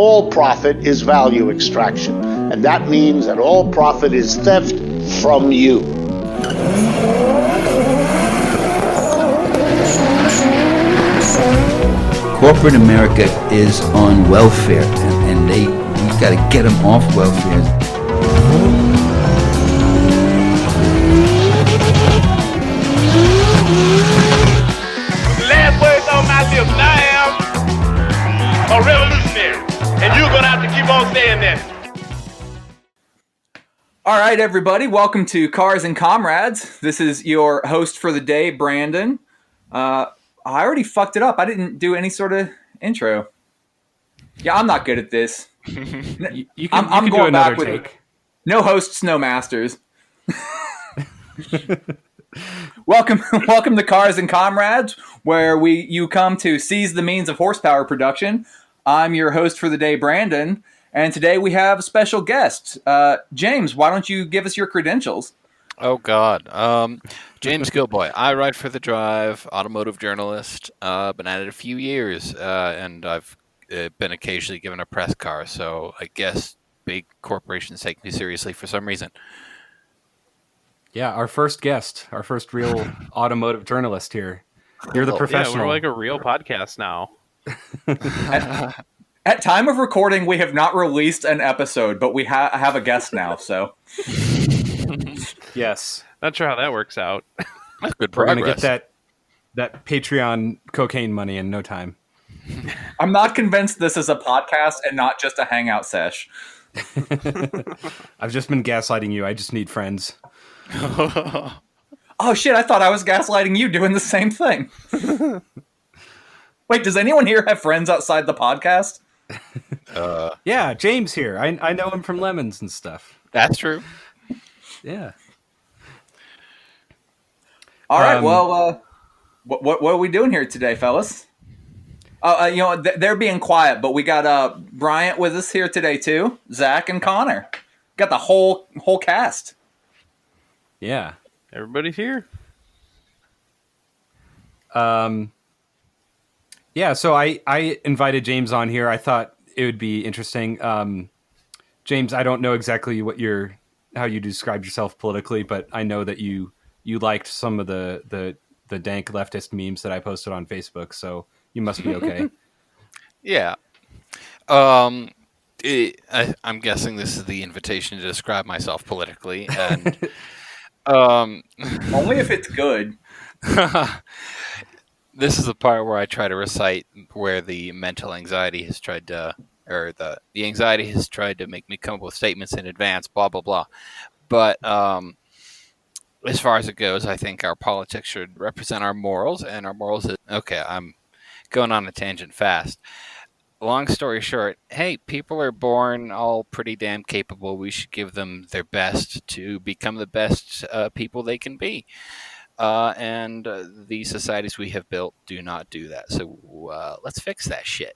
all profit is value extraction. And that means that all profit is theft from you. Corporate America is on welfare, and we've got to get them off welfare. Last words on my lips. I am a revolutionary, and you're gonna have to keep on saying that. All right, everybody, welcome to Cars and Comrades. This is your host for the day, Brandon. I already fucked it up. I didn't do any sort of intro. Yeah, I'm not good at this. You I'm can going do another back with take. no hosts, no masters. Welcome to Cars and Comrades, where you come to seize the means of horsepower production. I'm your host for the day, Brandon, and today we have a special guest. James, why don't you give us your credentials? Oh, God. James Gilboy. I ride for the drive, automotive journalist. Been at it a few years, and I've been occasionally given a press car, so I guess big corporations take me seriously for some reason. Yeah, our first guest, our first real automotive journalist here. You're the professional. Yeah, we're like a real podcast now. At time of recording, we have not released an episode, but we have a guest now, so... Yes. Not sure how that works out. That's good We're progress. going to get that Patreon cocaine money in no time. I'm not convinced this is a podcast and not just a hangout sesh. I've just been gaslighting you. I just need friends. Oh shit, I thought I was gaslighting you doing the same thing. Wait, does anyone here have friends outside the podcast? Yeah, James here. I know him from Lemons and stuff. That's true. Yeah. All right, well, what are we doing here today, fellas? They're being quiet, but we got Bryant with us here today too. Zach and Connor, got the whole cast. Yeah. Everybody's here. Yeah, so I invited James on here. I thought it would be interesting. James, I don't know exactly how you described yourself politically, but I know that you liked some of the dank leftist memes that I posted on Facebook, so you must be okay. Yeah. I'm guessing this is the invitation to describe myself politically, and Only if it's good. this is the part where I try to recite where the mental anxiety has tried to, or the anxiety has tried to make me come up with statements in advance, blah, blah, blah. But as far as it goes, I think our politics should represent our morals, and our morals is, okay, I'm going on a tangent fast. Long story short, hey, people are born all pretty damn capable. We should give them their best to become the best people they can be. And the societies we have built do not do that. So let's fix that shit.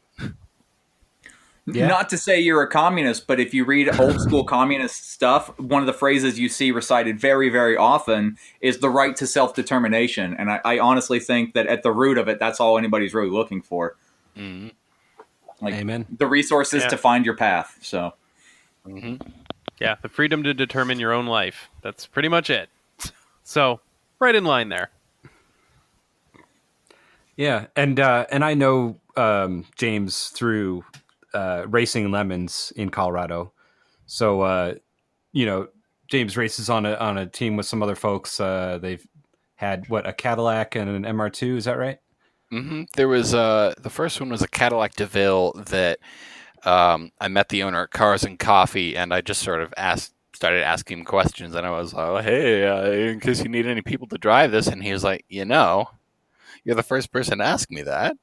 Yeah. Not to say you're a communist, but if you read old school communist stuff, one of the phrases you see recited very, very often is the right to self-determination. And I honestly think that at the root of it, that's all anybody's really looking for. Mm-hmm. Like, Amen. the resources to find your path. So, Yeah, the freedom to determine your own life. That's pretty much it. So, right in line there. Yeah, and I know James through racing Lemons in Colorado. So James races on a team with some other folks. They've had a Cadillac and an MR2. Is that right? Mm-hmm. There was the first one was a Cadillac DeVille that I met the owner at Cars and Coffee, and I just sort of started asking him questions, and I was like, hey, in case you need any people to drive this, and he was like, you're the first person to ask me that.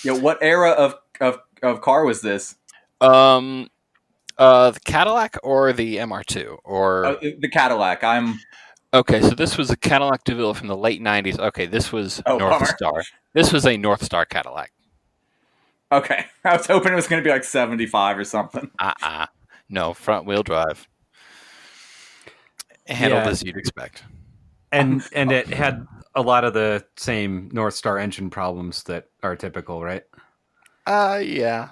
yeah, what era of car was this? The Cadillac or the MR2 or The Cadillac. Okay, so this was a Cadillac DeVille from the late 90s. Okay, this was North Star. This was a North Star Cadillac. Okay. I was hoping it was going to be like 75 or something. No, front wheel drive. Handled as you'd expect. And it had a lot of the same North Star engine problems that are typical, right? Yeah.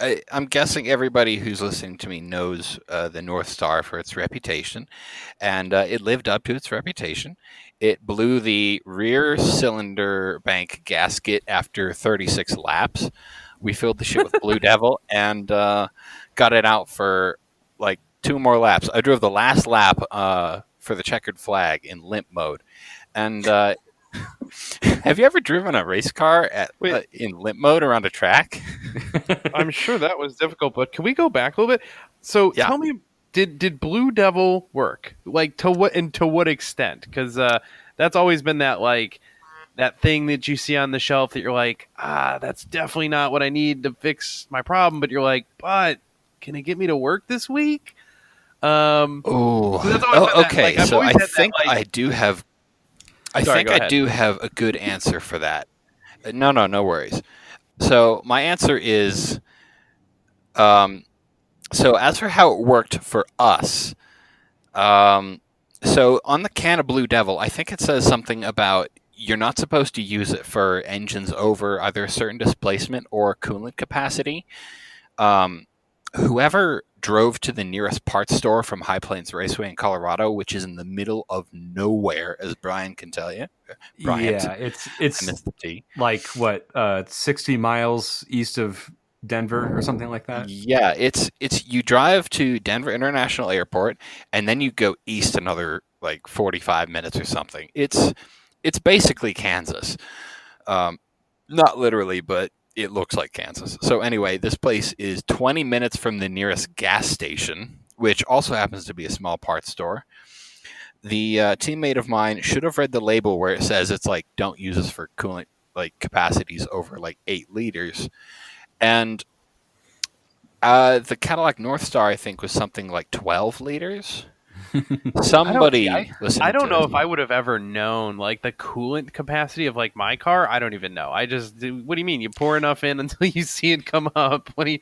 I'm guessing everybody who's listening to me knows the North Star for its reputation, and it lived up to its reputation. It blew the rear cylinder bank gasket after 36 laps. We filled the shit with Blue Devil and got it out for like 2 more laps. I drove the last lap for the checkered flag in limp mode. And have you ever driven a race car in limp mode around a track? I'm sure that was difficult, but can we go back a little bit? So Yeah. tell me, did Blue Devil work? Like to what extent? Because that's always been that thing that you see on the shelf that you're like, that's definitely not what I need to fix my problem. But you're like, but can it get me to work this week? Oh, So that's always been that, okay. I've So always I had think that, I do have. I Sorry, think go I ahead. do have a good answer for that. No worries. So my answer is, so as for how it worked for us, so on the can of Blue Devil, I think it says something about you're not supposed to use it for engines over either a certain displacement or coolant capacity. Whoever drove to the nearest parts store from High Plains Raceway in Colorado, which is in the middle of nowhere, as Brian can tell you. Brian, Yeah, I it's missed the T. like what 60 miles east of Denver or something like that. Yeah, it's you drive to Denver International Airport and then you go east another like 45 minutes or something. It's basically Kansas. Not literally, but it looks like Kansas. So anyway, this place is 20 minutes from the nearest gas station, which also happens to be a small parts store. The teammate of mine should have read the label where it says it's like don't use this for coolant like capacities over like 8 liters. And the Cadillac North Star, I think, was something like 12 liters. Somebody listening I don't to know this- if I would have ever known like the coolant capacity of like my car. I don't even know. What do you mean? You pour enough in until you see it come up? I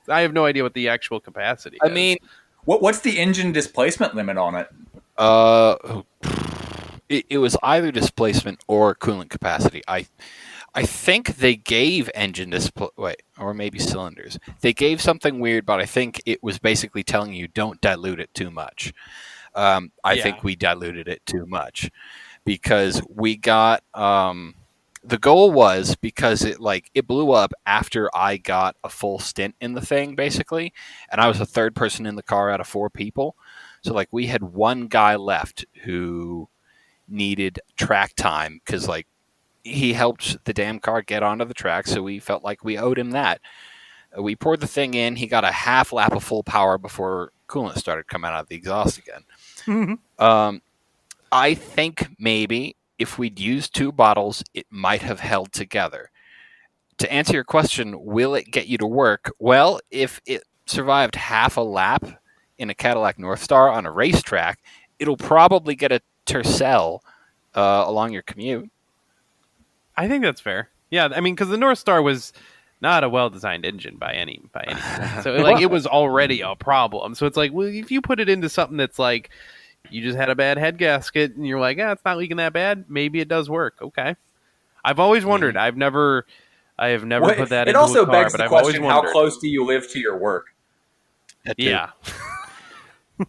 have no idea what the actual capacity I is. mean, What's the engine displacement limit on it? it was either displacement or coolant capacity. I think they gave engine or maybe cylinders. They gave something weird, but I think it was basically telling you don't dilute it too much. I think we diluted it too much because we got the goal was because it blew up after I got a full stint in the thing basically, and I was the third person in the car out of 4 people. So like we had one guy left who needed track time because like he helped the damn car get onto the track, so we felt like we owed him that. We poured the thing in. He got a half lap of full power before coolant started coming out of the exhaust again. I think maybe if we'd used 2 bottles, it might have held together. To answer your question, will it get you to work? Well, if it survived half a lap in a Cadillac North Star on a racetrack, it'll probably get a tercel along your commute. I think that's fair. Yeah, I mean, because the North Star was not a well-designed engine by any means. So like it was already a problem. So it's like, well, if you put it into something that's like you just had a bad head gasket and you're like, it's not leaking that bad, maybe it does work. Okay. I've always wondered. I have never put that It into also a car, begs but the I've always question: how wondered. close do you live to your work? Yeah.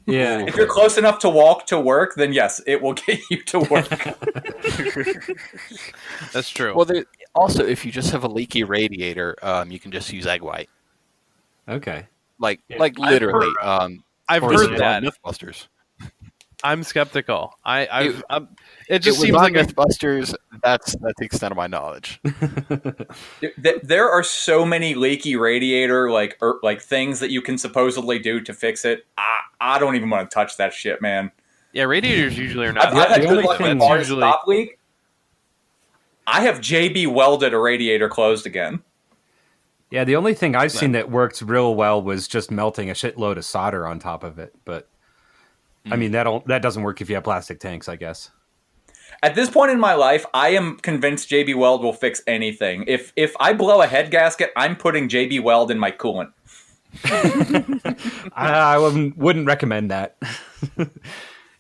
Yeah, If you're close enough to walk to work, then yes, it will get you to work. That's true. Well, also, if you just have a leaky radiator, you can just use egg white. okay. Like literally. I've this heard was that. on Mythbusters. I'm skeptical. It It just was seems on like Mythbusters. That's the extent of my knowledge. There are so many leaky radiator like things that you can supposedly do to fix it. I don't even want to touch that shit, man. yeah, radiators usually are not. I've had the good only luck with thing- bars usually stop leak. I have JB welded a radiator closed again. Yeah, the only thing I've seen that worked real well was just melting a shitload of solder on top of it. But I mean, that doesn't work if you have plastic tanks, I guess. At this point in my life, I am convinced JB Weld will fix anything. If I blow a head gasket, I'm putting JB Weld in my coolant. I wouldn't recommend that.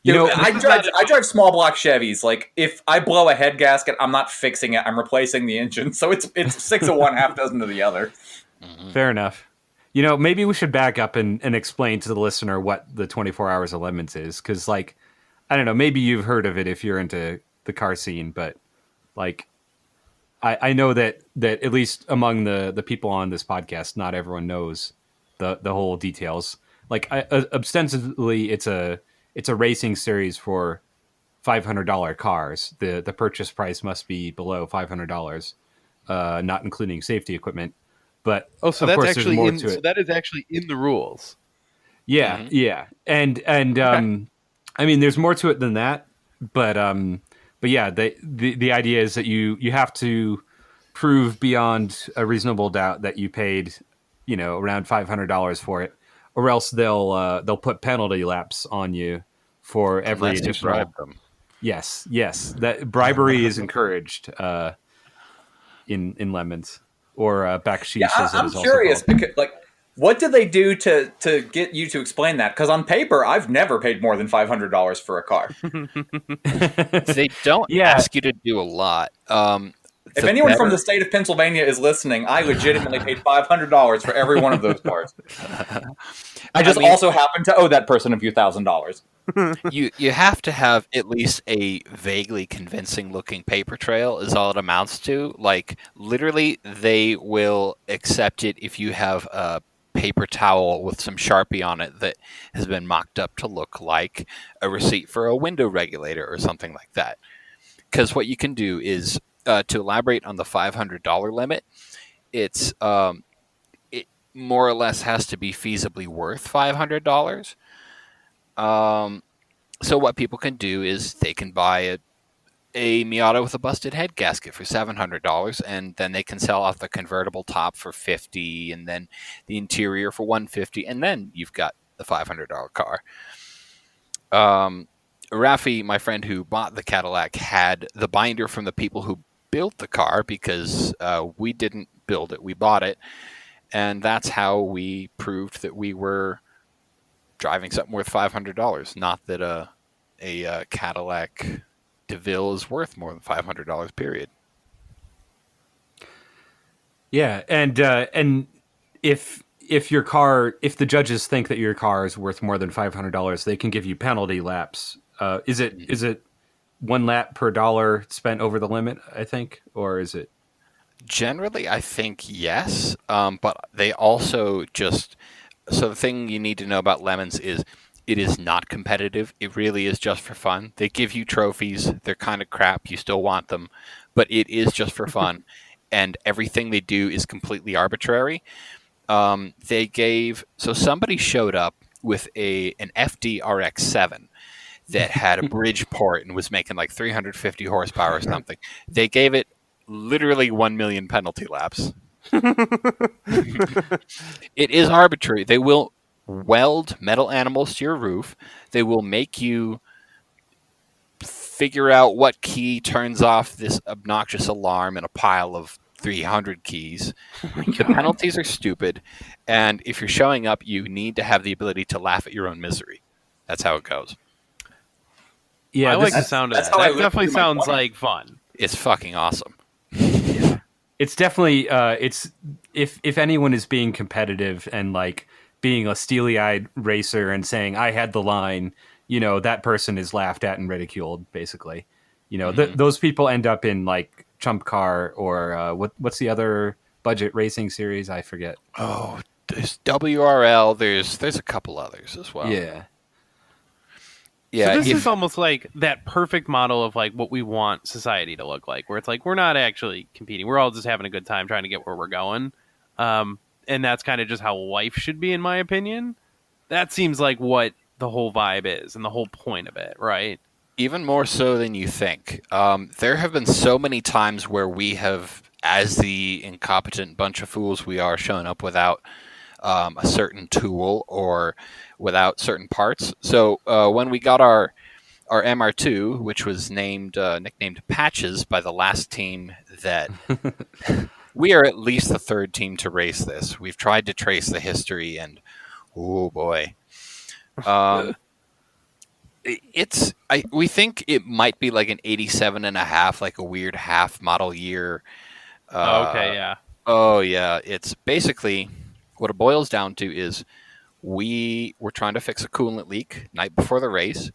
I drive small block Chevys. Like, if I blow a head gasket, I'm not fixing it. I'm replacing the engine. So it's 6 of one, half dozen of the other. Fair enough. Maybe we should back up and explain to the listener what the 24 Hours of Lemons is. Because, like, I don't know, maybe you've heard of it if you're into the car scene, but, like, I know that at least among the people on this podcast, not everyone knows the whole details. Like, ostensibly, it's a racing series for $500 cars. The purchase price must be below $500, not including safety equipment. But Oh, so of that's course, actually there's more in. to So it. that is actually in the rules. Yeah, yeah, and I mean, there's more to it than that, but yeah, the idea is that you have to prove beyond a reasonable doubt that you paid, around $500 for it, or else they'll put penalty laps on you for every Unless you additional. bribe them. Yes, that bribery is encouraged in lemons, or backsheesh Yeah, as it I'm is also curious called. because, like, what did they do to get you to explain that? Because on paper, I've never paid more than $500 for a car. They don't Yeah. ask you to do a lot. If anyone from the state of Pennsylvania is listening, I legitimately paid $500 for every one of those cars. I just also happen to owe that person a few $1,000s. You have to have at least a vaguely convincing looking paper trail is all it amounts to. Like, literally, they will accept it if you have a paper towel with some Sharpie on it that has been mocked up to look like a receipt for a window regulator or something like that. Because what you can do is, to elaborate on the $500 limit, it more or less has to be feasibly worth $500. So what people can do is they can buy a Miata with a busted head gasket for $700, and then they can sell off the convertible top for $50, and then the interior for $150, and then you've got the $500 car. Rafi, my friend who bought the Cadillac, had the binder from the people who built the car because we didn't build it, we bought it, and that's how we proved that we were driving something worth $500. Not that a Cadillac DeVille is worth more than $500. Period. Yeah, and if the judges think that your car is worth more than $500, they can give you penalty laps. Is it one lap per dollar spent over the limit, I think, or is it? Generally, I think yes, but they also just... So the thing you need to know about lemons is it is not competitive. It really is just for fun. They give you trophies. They're kind of crap. You still want them, but it is just for fun. And everything they do is completely arbitrary. So somebody showed up with an FD RX-7 that had a bridge port and was making like 350 horsepower or something. They gave it literally 1 million penalty laps. It is arbitrary. They will weld metal animals to your roof. They will make you figure out what key turns off this obnoxious alarm in a pile of 300 keys. The penalties are stupid, and if you're showing up, you need to have the ability to laugh at your own misery. That's how it goes. Yeah, I like the sound of that. That definitely sounds like fun. It's fucking awesome. It's definitely it's if anyone is being competitive and like being a steely-eyed racer and saying I had the line, that person is laughed at and ridiculed. Basically, those people end up in like Chump Car or what's the other budget racing series? I forget. Oh, there's WRL. There's a couple others as well. Yeah. Yeah, so this is almost like that perfect model of like what we want society to look like, where it's like we're not actually competing. We're all just having a good time trying to get where we're going. And that's kind of just how life should be, in my opinion. That seems like what the whole vibe is and the whole point of it, right? Even more so than you think. There have been so many times where we have, as the incompetent bunch of fools we are, shown up without a certain tool or without certain parts. So when we got our MR2, which was nicknamed Patches by the last team that... We are at least the third team to race this. We've tried to trace the history, and oh boy. We think it might be like an 87.5, like a weird half model year. Okay, yeah. Oh yeah, it's basically what it boils down to is we were trying to fix a coolant leak night before the race.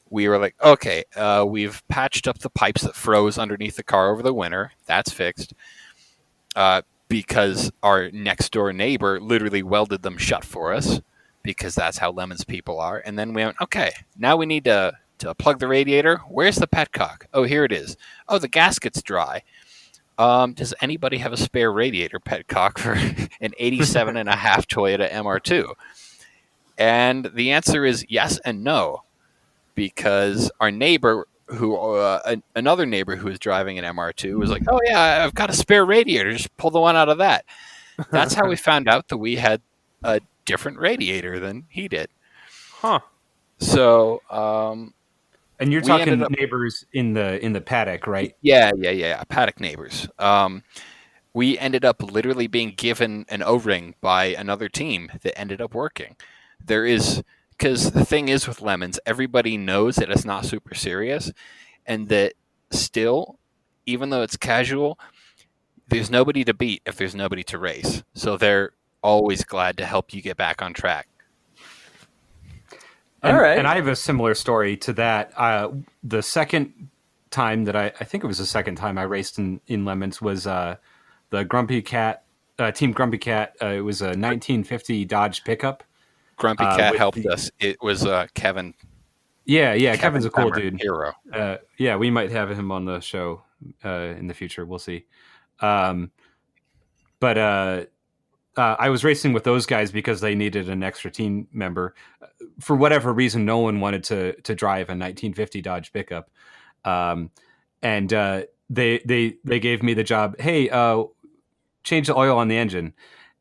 We were like, okay, we've patched up the pipes that froze underneath the car over the winter. That's fixed. Because our next door neighbor literally welded them shut for us because that's how Lemons people are. And then we went, okay, now we need to plug the radiator. Where's the petcock? Oh, here it is. Oh, the gasket's dry. Does anybody have a spare radiator petcock for an 87 and a half Toyota MR2? And the answer is yes and no, because our neighbor, another neighbor who was driving an MR2, was like, "Oh yeah, I've got a spare radiator. Just pull the one out of that." That's how we found out that we had a different radiator than he did. Huh. So, And you're we talking ended up- neighbors in the paddock, right? yeah, paddock neighbors. We ended up literally being given an O-ring by another team that ended up working. Because the thing is with Lemons, everybody knows that it's not super serious, and that still, even though it's casual, there's nobody to beat if there's nobody to race. So they're always glad to help you get back on track. And, All right. And I have a similar story to that. The second time that I think it was the second time I raced in Lemons was the Grumpy Cat, Team Grumpy Cat. It was a 1950 Dodge pickup. Grumpy Cat with helped us. It was Kevin. Yeah, Kevin's a cool Cameron, dude. hero. Yeah, we might have him on the show in the future. We'll see. But I was racing with those guys because they needed an extra team member. For whatever reason, no one wanted to drive a 1950 Dodge pickup, and they gave me the job. Hey, change the oil on the engine.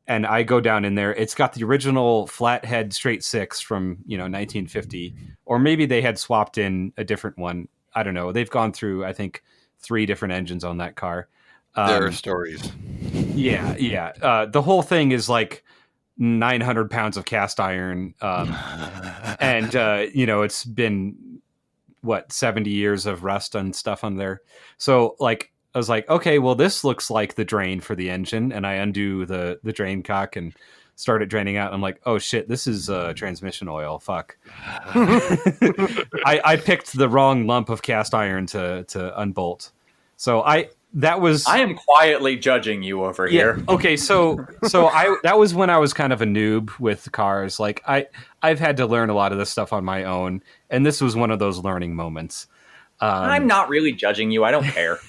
And I go down in there. It's got the original flathead straight six from 1950, or maybe they had swapped in a different one. I don't know. They've gone through, I think, 3 different engines on that car. There are stories. Yeah. The whole thing is like 900 pounds of cast iron, and it's been 70 years of rust and stuff on there. So like, I was like, okay, well, this looks like the drain for the engine, and I undo the drain cock and start it draining out. I'm like, oh shit, this is transmission oil. Fuck. I picked the wrong lump of cast iron to unbolt. So I am quietly judging you over here. Okay, so that was when I was kind of a noob with cars. Like I've had to learn a lot of this stuff on my own, and this was one of those learning moments. I'm not really judging you. I don't care.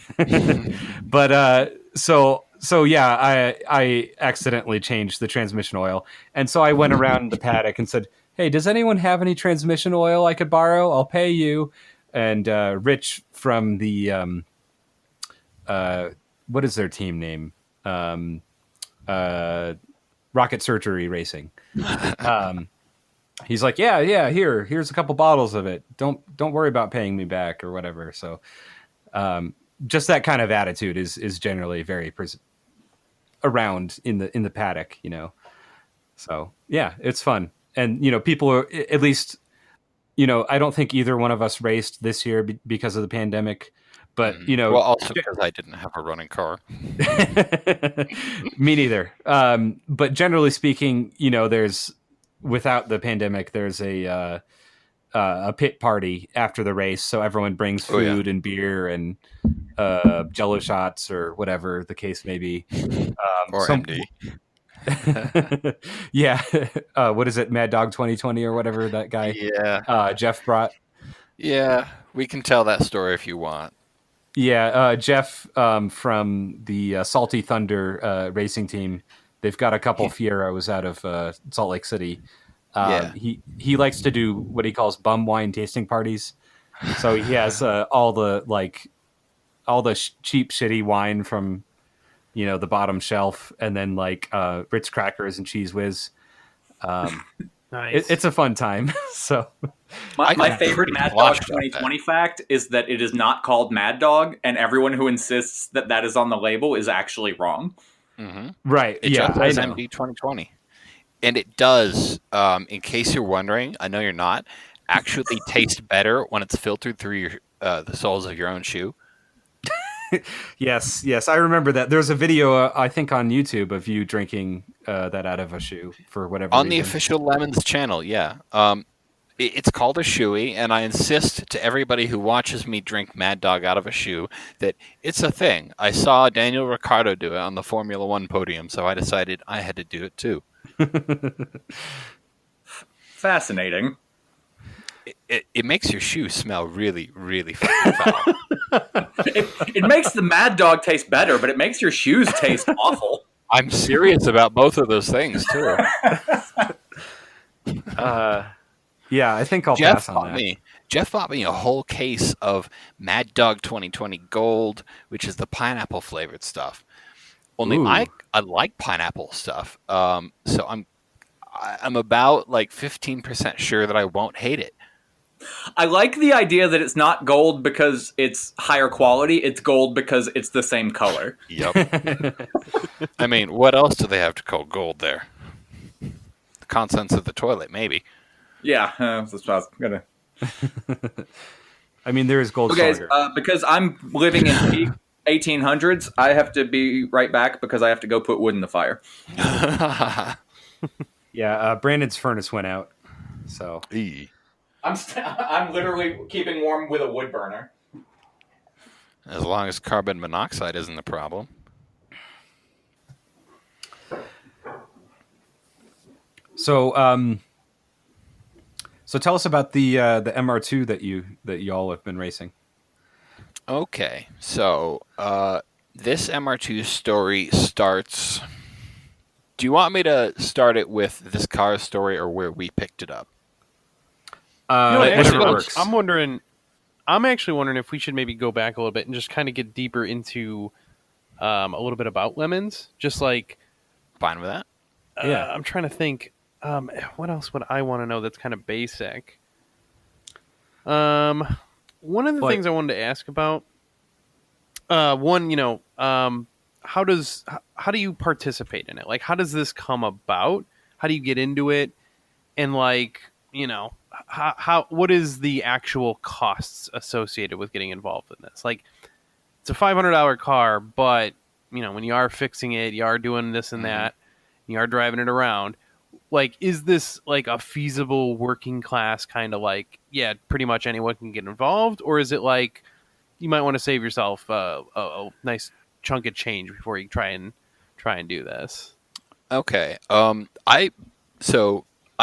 But so yeah, I accidentally changed the transmission oil, and so I went around the paddock and said, "Hey, does anyone have any transmission oil I could borrow? I'll pay you." And Rich from the what is their team name? Rocket Surgery Racing. He's like, yeah, here's a couple bottles of it. Don't worry about paying me back or whatever. So, just that kind of attitude is generally very around in the paddock, So yeah, it's fun, and people are at least, I don't think either one of us raced this year because of the pandemic, but well, also because I didn't have a running car. Me neither. But generally speaking, there's. Without the pandemic, there's a pit party after the race, so everyone brings food and beer and Jello shots or whatever the case may be. Or MD. Yeah. What is it, Mad Dog 2020 or whatever that guy? Yeah. Jeff brought. Yeah, we can tell that story if you want. Yeah, Jeff from the Salty Thunder racing team. They've got a couple Fieros out of Salt Lake City. He likes to do what he calls bum wine tasting parties. So he has all the cheap shitty wine from the bottom shelf, and then Ritz crackers and Cheese Whiz. Nice. It's a fun time. So my favorite Mad Dog 2020 fact is that it is not called Mad Dog, and everyone who insists that is on the label is actually wrong. Mm-hmm. Right. It yeah. just says MD 2020. And it does, in case you're wondering, I know you're not, actually taste better when it's filtered through your the soles of your own shoe. Yes, I remember that. There's a video, I think, on YouTube of you drinking that out of a shoe for whatever On the reason. official Lemons channel, yeah. It's called a shoey, and I insist to everybody who watches me drink Mad Dog out of a shoe that it's a thing. I saw Daniel Ricciardo do it on the Formula One podium, so I decided I had to do it too. Fascinating. It makes your shoe smell really, really fucking foul. It makes the Mad Dog taste better, but it makes your shoes taste awful. I'm serious about both of those things too. Yeah, I think I'll pass on that. Jeff bought me a whole case of Mad Dog 2020 Gold, which is the pineapple flavored stuff. Only Ooh. I like pineapple stuff, so I'm about like 15% sure that I won't hate it. I like the idea that it's not gold because it's higher quality. It's gold because it's the same color. Yep. I mean, what else do they have to call gold there? The contents of the toilet, maybe. Yeah, that's what I was gonna. I mean, there is gold. Okay, Slugger. because I'm living in peak 1800s, I have to be right back because I have to go put wood in the fire. Yeah, Brandon's furnace went out, so. I'm literally keeping warm with a wood burner. As long as carbon monoxide isn't the problem. So, so tell us about the MR2 that y'all have been racing. Okay, so this MR2 story starts. Do you want me to start it with this car's story or where we picked it up? Whatever works. I'm actually wondering if we should maybe go back a little bit and just kind of get deeper into a little bit about Lemons. Just like, Fine with that. Yeah. I'm trying to think. What else would I want to know that's kind of basic? One of the things I wanted to ask about. How do you participate in it? Like, how does this come about? How do you get into it? And like, what is the actual costs associated with getting involved in this? Like, it's a $500 car, but when you are fixing it, you are doing this and that, you are driving it around. Like, is this like a feasible working class kind of like, yeah, pretty much anyone can get involved? Or is it like you might want to save yourself a nice chunk of change before you try and do this? Okay. I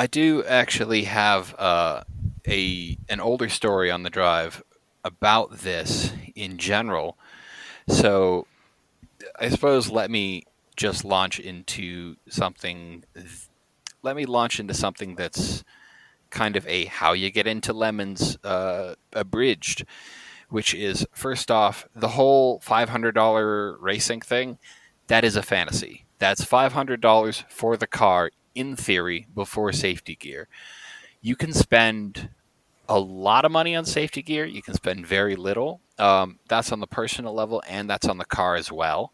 do actually have an older story on the drive about this in general. So I suppose let me just launch into something. Let me launch into something that's kind of a how you get into Lemons abridged, which is, first off, the whole $500 racing thing, that is a fantasy. That's $500 for the car, in theory, before safety gear. You can spend a lot of money on safety gear. You can spend very little. That's on the personal level, and that's on the car as well.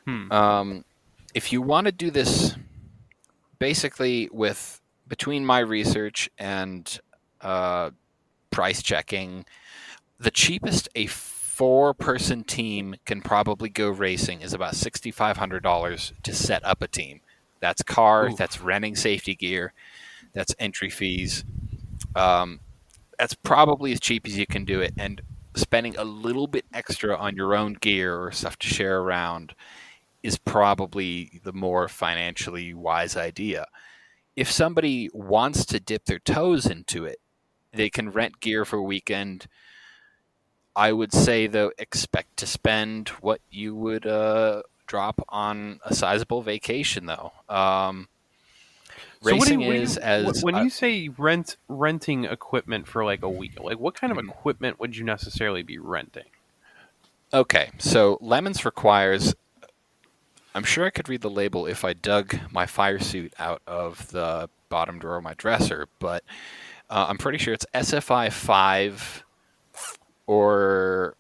If you want to do this, basically, between my research and price checking, the cheapest a 4-person team can probably go racing is about $6,500 to set up a team. That's car, that's renting safety gear, that's entry fees. That's probably as cheap as you can do it, and spending a little bit extra on your own gear or stuff to share around is probably the more financially wise idea. If somebody wants to dip their toes into it, they can rent gear for a weekend. I would say, though, expect to spend what you would drop on a sizable vacation, though. Racing when you say renting equipment for like a week, like what kind of equipment would you necessarily be renting? Okay, so Lemons requires. I'm sure I could read the label if I dug my fire suit out of the bottom drawer of my dresser, but I'm pretty sure it's SFI 5 or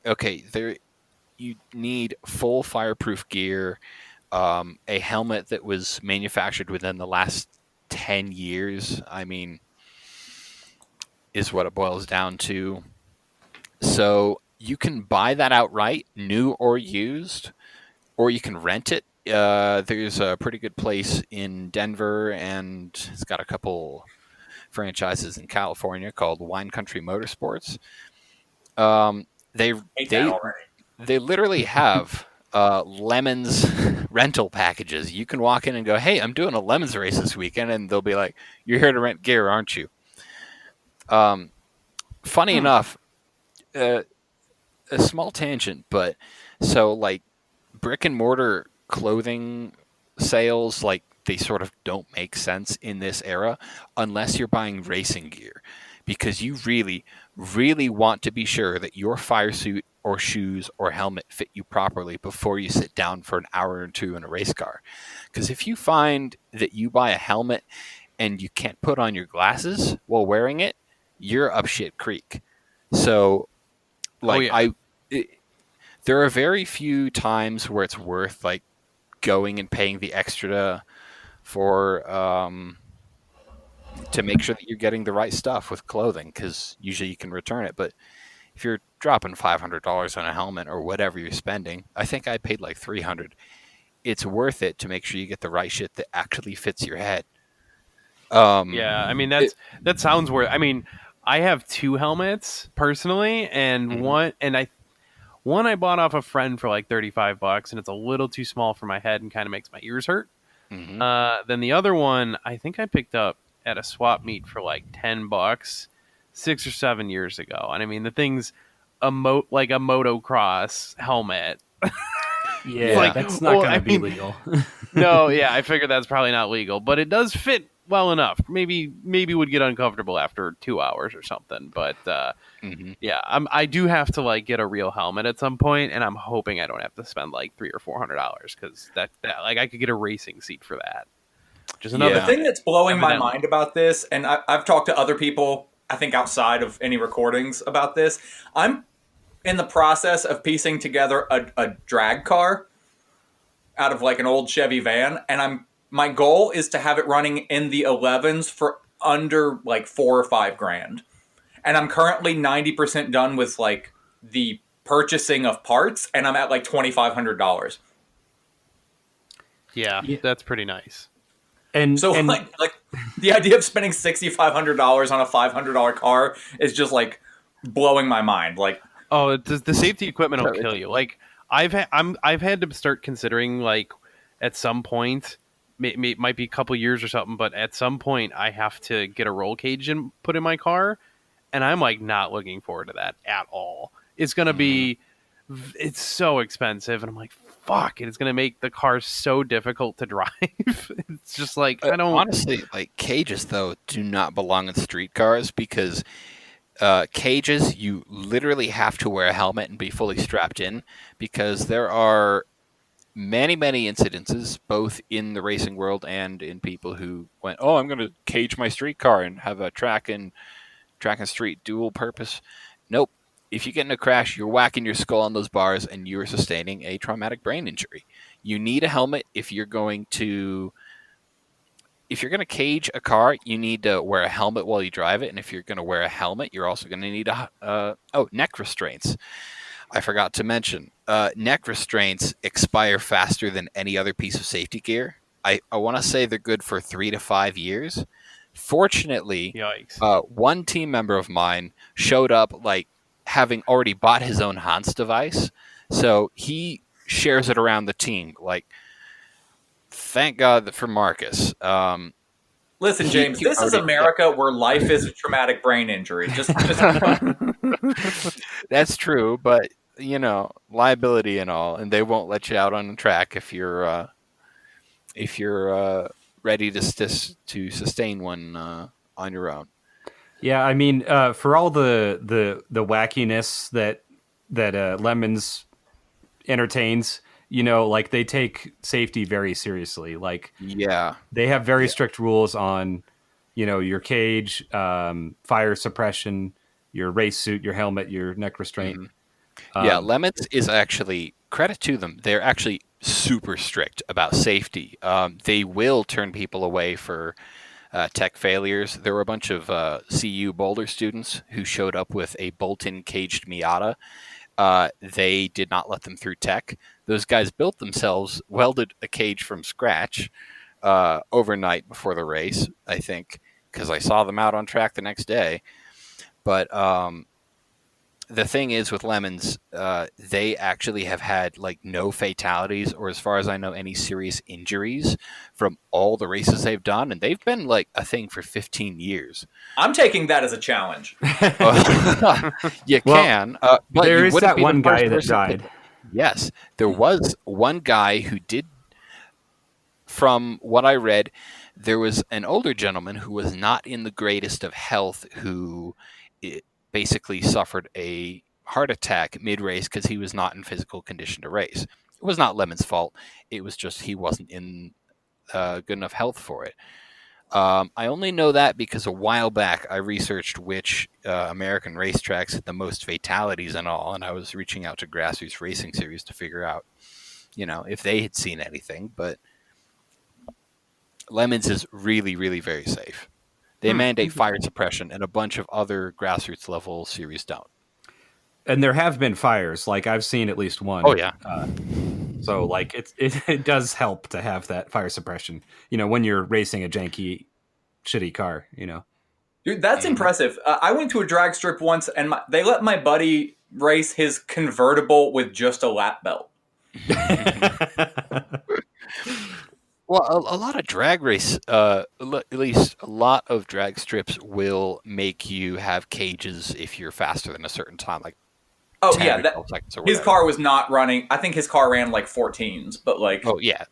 you need full fireproof gear, a helmet that was manufactured within the last 10 years, I mean, is what it boils down to. So you can buy that outright, new or used, or you can rent it. There's a pretty good place in Denver, and it's got a couple franchises in California called Wine Country Motorsports. They Hate that they already. they literally have Lemons rental packages. You can walk in and go, "Hey, I'm doing a Lemons race this weekend," and they'll be like, "You're here to rent gear, aren't you?" Funny enough, a small tangent, but so like brick and mortar clothing sales, like they sort of don't make sense in this era unless you're buying racing gear, because you really, really want to be sure that your fire suit or shoes or helmet fit you properly before you sit down for an hour or two in a race car. Because if you find that you buy a helmet and you can't put on your glasses while wearing it, you're up shit creek. So, like, there are very few times where it's worth like going and paying the extra for to make sure that you're getting the right stuff with clothing, because usually you can return it. But if you're dropping $500 on a helmet or whatever you're spending, I think I paid like $300. It's worth it to make sure you get the right shit that actually fits your head. Yeah, I mean that sounds worth. I mean, I have 2 helmets personally, and one I bought off a friend for like $35, and it's a little too small for my head and kind of makes my ears hurt. Then the other one I think I picked up at a swap meet for like $10 6 or 7 years ago, and I mean the thing's like a motocross helmet. Yeah, Like, that's not going to be mean, legal. No, yeah, I figured that's probably not legal, but it does fit well enough. Maybe would get uncomfortable after 2 hours or something, but yeah, I do have to like get a real helmet at some point, and I'm hoping I don't have to spend like $300 or $400, because that like I could get a racing seat for that. Just another The thing that's blowing my Evidently. mind about this, and I've talked to other people, I think outside of any recordings about this, I'm in the process of piecing together a drag car out of like an old Chevy van, and my goal is to have it running in the 11s for under like $4 or $5 grand. And I'm currently 90% done with like the purchasing of parts, and I'm at like $2,500. Yeah, that's pretty nice. And So like the idea of spending $6,500 on a $500 car is just like blowing my mind. Like, oh, the safety equipment will kill you. Like I've had to start considering, like, at some point, it might be a couple years or something, but at some point I have to get a roll cage put in my car, and I'm like not looking forward to that at all. It's gonna be, it's so expensive, and I'm like, fuck, it's gonna make the car so difficult to drive. It's just like I don't honestly like cages though do not belong in street cars, because cages, you literally have to wear a helmet and be fully strapped in, because there are many incidences both in the racing world and in people who went, oh, I'm going to cage my street car and have a track and street dual purpose. Nope. If you get in a crash, you're whacking your skull on those bars and you're sustaining a traumatic brain injury. You need a helmet if you're going to cage a car. You need to wear a helmet while you drive it, and if you're going to wear a helmet, you're also going to need neck restraints. I forgot to mention, neck restraints expire faster than any other piece of safety gear. I want to say they're good for 3 to 5 years. Fortunately, one team member of mine showed up like having already bought his own Hans device, so he shares it around the team. Like, thank God for Marcus. listen, James, this is America where life is a traumatic brain injury. Just That's true, but you know, liability and all, and they won't let you out on the track if you're ready to sustain one on your own. yeah, I mean, for all the wackiness that Lemons entertains, you know, like they take safety very seriously. Like, Yeah, they have very strict rules on, you know, your cage, fire suppression, your race suit, your helmet, your neck restraint. yeah. Lemons is actually, credit to them, they're actually super strict about safety. They will turn people away for tech failures. There were a bunch of CU Boulder students who showed up with a bolt-in caged Miata, They did not let them through tech. Those guys built themselves, welded a cage from scratch overnight before the race, I think, because I saw them out on track the next day. But the thing is with Lemons, they actually have had like no fatalities, or as far as I know, any serious injuries from all the races they've done, and they've been like a thing for 15 years. I'm taking that as a challenge. You Well, can, but there you is wouldn't that be the one guy first that person to- died. Yes, there was one guy who did. From what I read, there was an older gentleman who was not in the greatest of health who basically suffered a heart attack mid-race because he was not in physical condition to race. It was not Lemon's fault. It was just he wasn't in good enough health for it. I only know that because a while back I researched which American racetracks had the most fatalities and all, and I was reaching out to Grassroots Racing Series to figure out, if they had seen anything, but Lemons is really, really very safe. They mandate fire suppression, and a bunch of other grassroots level series don't. And there have been fires. Like I've seen at least one. Oh, yeah. So like it does help to have that fire suppression. When you're racing a janky, shitty car. Dude, that's impressive. I went to a drag strip once, and they let my buddy race his convertible with just a lap belt. Well, a lot of drag race, at least a lot of drag strips will make you have cages if you're faster than a certain time, like 10 yeah, or 12 seconds or his whatever. car was not running. I think his car ran like 14s, but like. Oh yeah,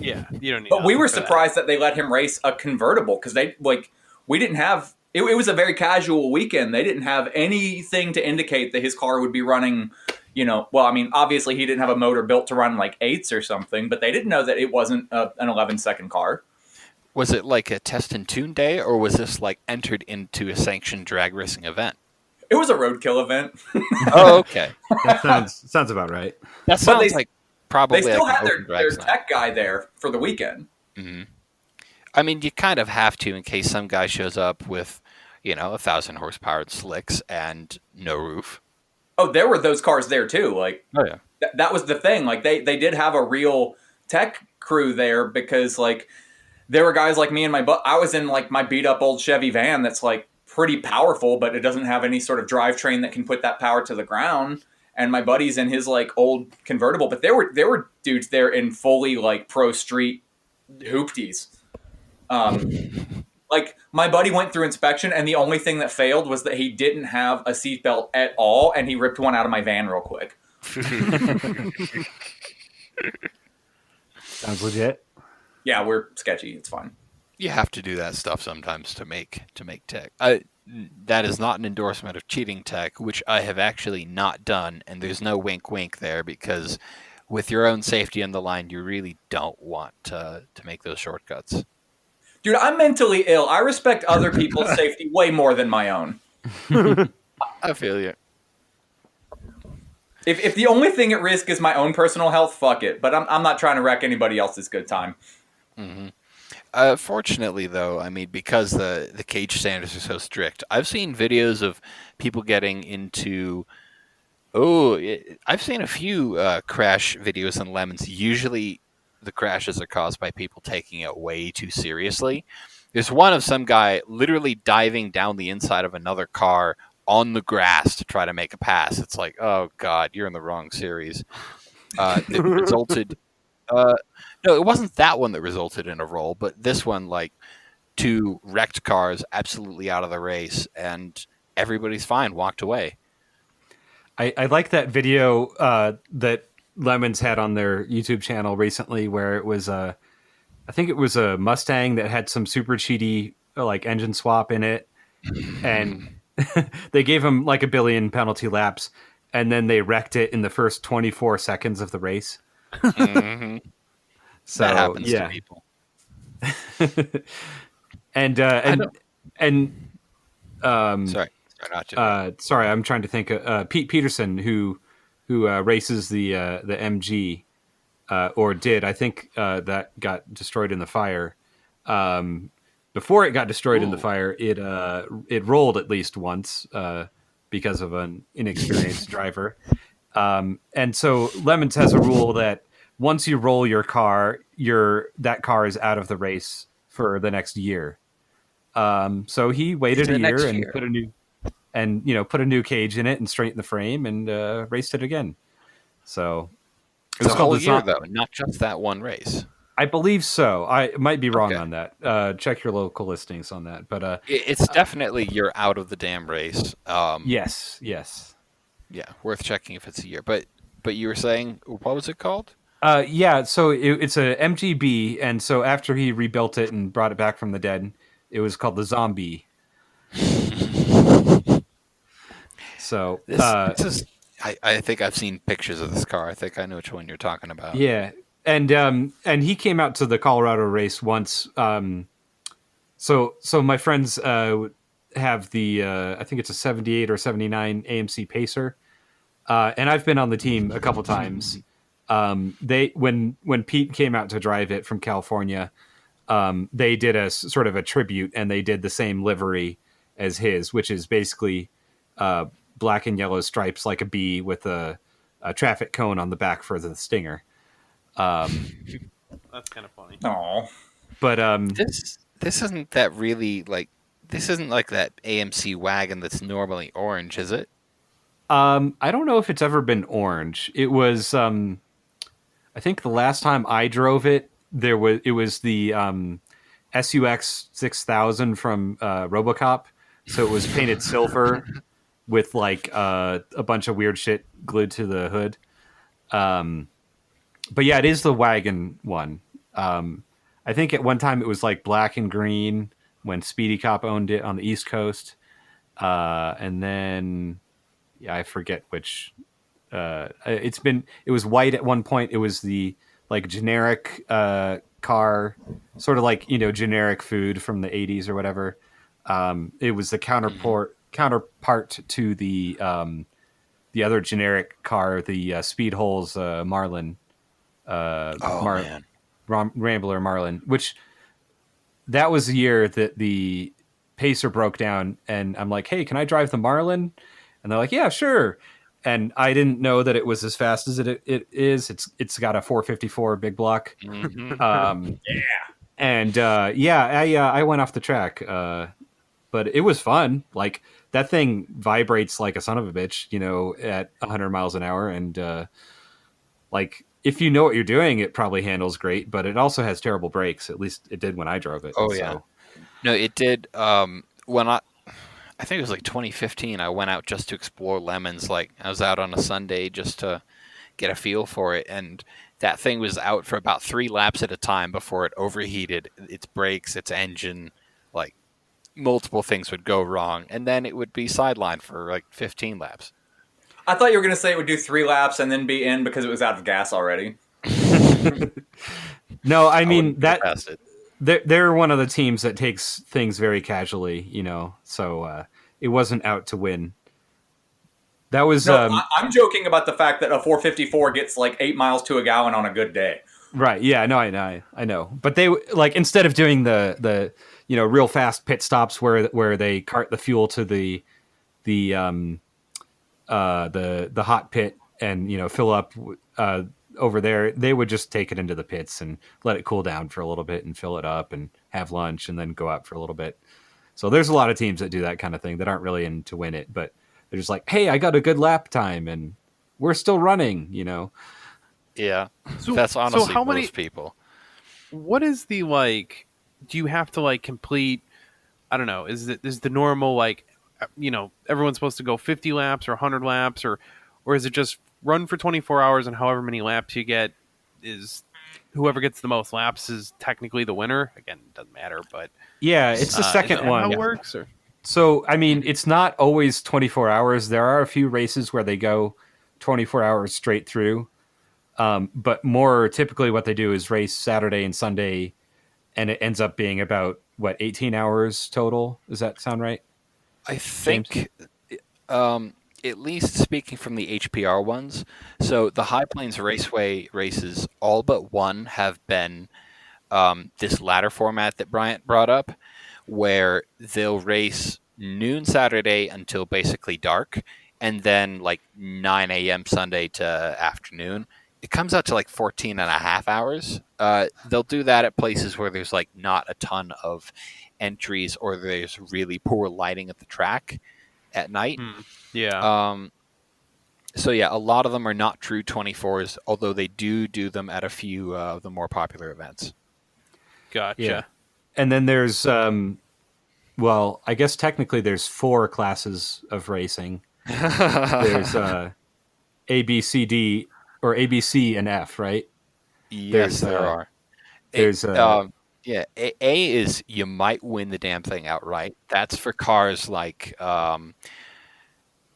Yeah, you don't need. But we were for that. surprised that they let him race a convertible because we didn't have. It was a very casual weekend. They didn't have anything to indicate that his car would be running. Well, I mean, obviously he didn't have a motor built to run like 8s or something, but they didn't know that it wasn't an 11-second car. Was it like a test and tune day, or was this like entered into a sanctioned drag racing event? It was a roadkill event. Oh, okay. That sounds about right. That sounds like probably They still like had an open their drag night. tech guy there for the weekend. Mm-hmm. I mean, you kind of have to in case some guy shows up with, 1,000 horsepower slicks and no roof. Oh, there were those cars there too. Like, Oh yeah. that was the thing. Like they did have a real tech crew there because like there were guys like me and I was in like my beat up old Chevy van that's like pretty powerful, but it doesn't have any sort of drivetrain that can put that power to the ground. And my buddy's in his like old convertible, but there were dudes there in fully like pro street hoopties. Like my buddy went through inspection, and the only thing that failed was that he didn't have a seatbelt at all, and he ripped one out of my van real quick. Sounds legit. Yeah, we're sketchy. It's fine. You have to do that stuff sometimes to make tech. That is not an endorsement of cheating tech, which I have actually not done, and there's no wink wink there because with your own safety on the line, you really don't want to make those shortcuts. Dude, I'm mentally ill. I respect other people's safety way more than my own. I feel you. If the only thing at risk is my own personal health, fuck it. But I'm not trying to wreck anybody else's good time. Mm-hmm. Fortunately, though, I mean, because the cage standards are so strict, I've seen videos of people getting into. I've seen a few crash videos in Lemons. Usually, the crashes are caused by people taking it way too seriously. There's one of some guy literally diving down the inside of another car on the grass to try to make a pass. It's like, oh God, you're in the wrong series. It resulted. No, it wasn't that one that resulted in a roll, but this one, like, 2 wrecked cars absolutely out of the race, and everybody's fine, walked away. I like that video that Lemons had on their YouTube channel recently, where it was I think it was a Mustang that had some super cheaty like engine swap in it, and they gave him like 1 billion penalty laps, and then they wrecked it in the first 24 seconds of the race. Mm-hmm. So that happens yeah. to people. Sorry, I'm trying to think. Pete Peterson, who races the MG, or did, I think that got destroyed in the fire. Before it got destroyed in the fire, it rolled at least once because of an inexperienced driver, And so Lemons has a rule that once you roll your car, that car is out of the race for the next year. So he waited a The year next and year. put a new cage in it and straightened the frame and raced it again. So it was The called whole the year, though, not just that one race. I believe so. I might be wrong Okay. on that. Check your local listings on that. But It's definitely you're out of the damn race. yes. Yeah, worth checking if it's a year. But you were saying, what was it called? Yeah, so it's a MGB, and so after he rebuilt it and brought it back from the dead, it was called the Zombie. So This is. I think I've seen pictures of this car. I think I know which one you're talking about. yeah, and he came out to the Colorado race once. So my friends have the I think it's a 78 or 79 AMC Pacer, and I've been on the team a couple times. They when Pete came out to drive it from California, they did a sort of a tribute, and they did the same livery as his, which is basically black and yellow stripes like a bee with a traffic cone on the back for the stinger. That's kind of funny. Oh, But This isn't that really like. This isn't like that AMC wagon that's normally orange, is it? I don't know if it's ever been orange. It was I think the last time I drove it, it was the SUX 6000 from RoboCop. So it was painted silver with like a bunch of weird shit glued to the hood. But yeah, it is the wagon one. I think at one time it was like black and green when Speedy Cop owned it on the East Coast. And then, yeah, I forget which. It was white at one point. It was the like generic car, sort of like, generic food from the 80s or whatever. It was the counterpart to the other generic car, the Speed Holes Marlin. Man. Rambler Marlin, which that was the year that the Pacer broke down, and I'm like, hey, can I drive the Marlin? And they're like, yeah, sure. And I didn't know that it was as fast as it is. It's got a 454 big block. And I went off the track, but it was fun. Like that thing vibrates like a son of a bitch, at 100 miles an hour, and like if you know what you're doing, it probably handles great. But it also has terrible brakes. At least it did when I drove it. Oh yeah. No, it did. When I think it was like 2015. I went out just to explore Lemons. Like I was out on a Sunday just to get a feel for it, and that thing was out for about 3 laps at a time before it overheated. Its brakes, its engine, like multiple things would go wrong, and then it would be sidelined for like 15 laps. I thought you were going to say it would do 3 laps and then be in because it was out of gas already. No, I mean that. Past it. They're one of the teams that takes things very casually, so it wasn't out to win. That was No, I'm joking about the fact that a 454 gets like 8 miles to a gallon on a good day. right. Yeah, no, I know. But they like instead of doing the real fast pit stops where they cart the fuel to the hot pit and fill up over there, they would just take it into the pits and let it cool down for a little bit and fill it up and have lunch and then go out for a little bit. So there's a lot of teams that do that kind of thing that aren't really in to win it, but they're just like, hey, I got a good lap time and we're still running, Yeah, So, that's honestly how many most people. What is the like? Do you have to like complete? I don't know. Is the normal like, everyone's supposed to go 50 laps or 100 laps or is it just run for 24 hours and however many laps you get is whoever gets the most laps is technically the winner? Again, it doesn't matter, but Yeah, it's the is second that one. How it works? Or? So, I mean, it's not always 24 hours. There are a few races where they go 24 hours straight through. But more typically what they do is race Saturday and Sunday, and it ends up being about, 18 hours total? Does that sound right? I think, at least speaking from the HPR ones, so the High Plains Raceway races, all but one have been this ladder format that Bryant brought up, where they'll race noon Saturday until basically dark, and then like 9 a.m. Sunday to afternoon, it comes out to like 14 and a half hours. They'll do that at places where there's like not a ton of entries or there's really poor lighting at the track at night. Yeah. So yeah, a lot of them are not true 24s, although they do them at a few of the more popular events. Gotcha. Yeah. And then there's, well, I guess technically there's 4 classes of racing. There's A, B, C, D, or A, B, C, and F, right? Yes, there are. There's Yeah, A is you might win the damn thing outright. That's for cars like,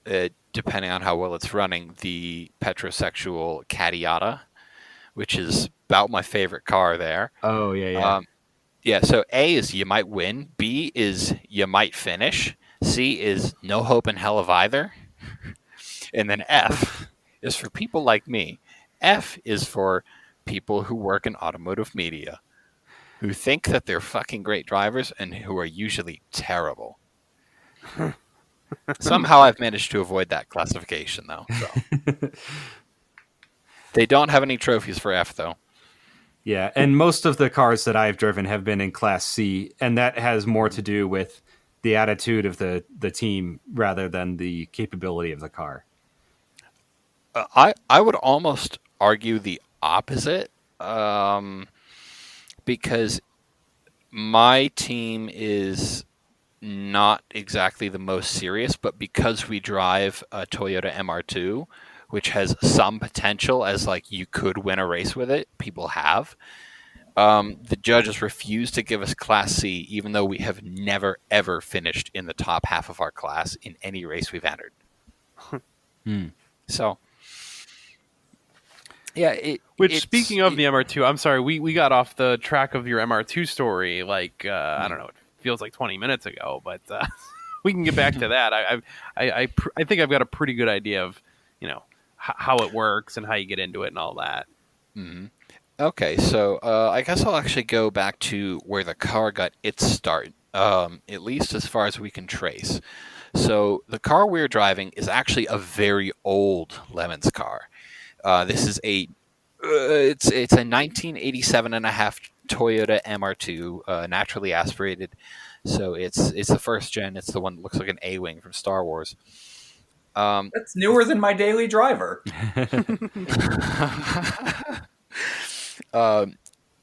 depending on how well it's running, the petrosexual Cadiata, which is about my favorite car there. Oh, yeah. Yeah, so A is you might win. B is you might finish. C is no hope in hell of either. And then F is for people like me. F is for people who work in automotive media, who think that they're fucking great drivers and who are usually terrible. Somehow I've managed to avoid that classification, though. So. They don't have any trophies for F, though. Yeah, and most of the cars that I've driven have been in Class C, and that has more to do with the attitude of the team rather than the capability of the car. I would almost argue the opposite, because my team is not exactly the most serious, but because we drive a Toyota MR2, which has some potential as like you could win a race with it, people have. The judges refuse to give us Class C, even though we have never ever finished in the top half of our class in any race we've entered. So, yeah. Speaking of the MR2, I'm sorry, we got off the track of your MR2 story. Like I don't know, it feels like 20 minutes ago, but we can get back to that. I think I've got a pretty good idea of how it works and how you get into it and all that. Mm-hmm. Okay, so I guess I'll actually go back to where the car got its start, at least as far as we can trace. So the car we're driving is actually a very old Lemons car. This is it's a 1987 and a half Toyota MR2, naturally aspirated. So it's the first gen. It's the one that looks like an A-wing from Star Wars. That's newer than my daily driver.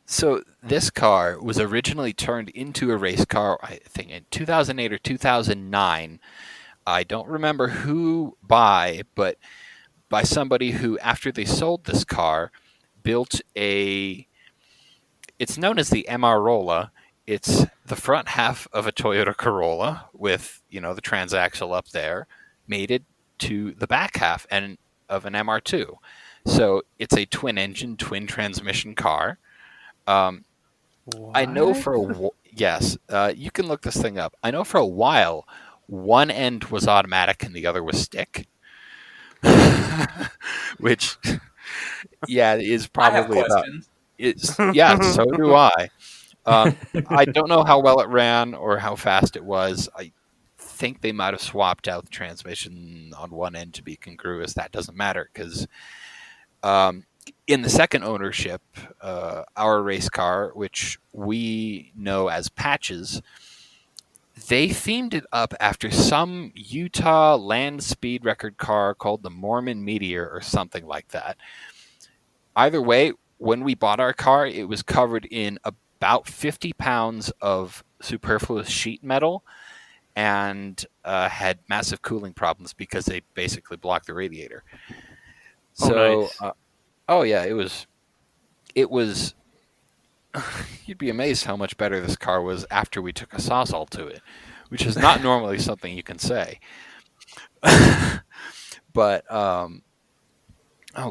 So this car was originally turned into a race car, I think, in 2008 or 2009. I don't remember who but by somebody who, after they sold this car, built it's known as the MR-Rolla. It's the front half of a Toyota Corolla with, the transaxle up there, mated to the back half of an MR2. So it's a twin-engine, twin-transmission car. I know yes, you can look this thing up. I know for a while, one end was automatic and the other was stick, which, yeah, is probably about. Yeah, so do I. I don't know how well it ran or how fast it was. I think they might have swapped out the transmission on one end to be congruous. That doesn't matter because in the second ownership, our race car, which we know as Patches, they themed it up after some Utah land speed record car called the Mormon Meteor or something like that. Either way, when we bought our car, it was covered in about 50 pounds of superfluous sheet metal and had massive cooling problems because they basically blocked the radiator. So, nice. Yeah, it was. You'd be amazed how much better this car was after we took a Sawzall to it, which is not normally something you can say. But oh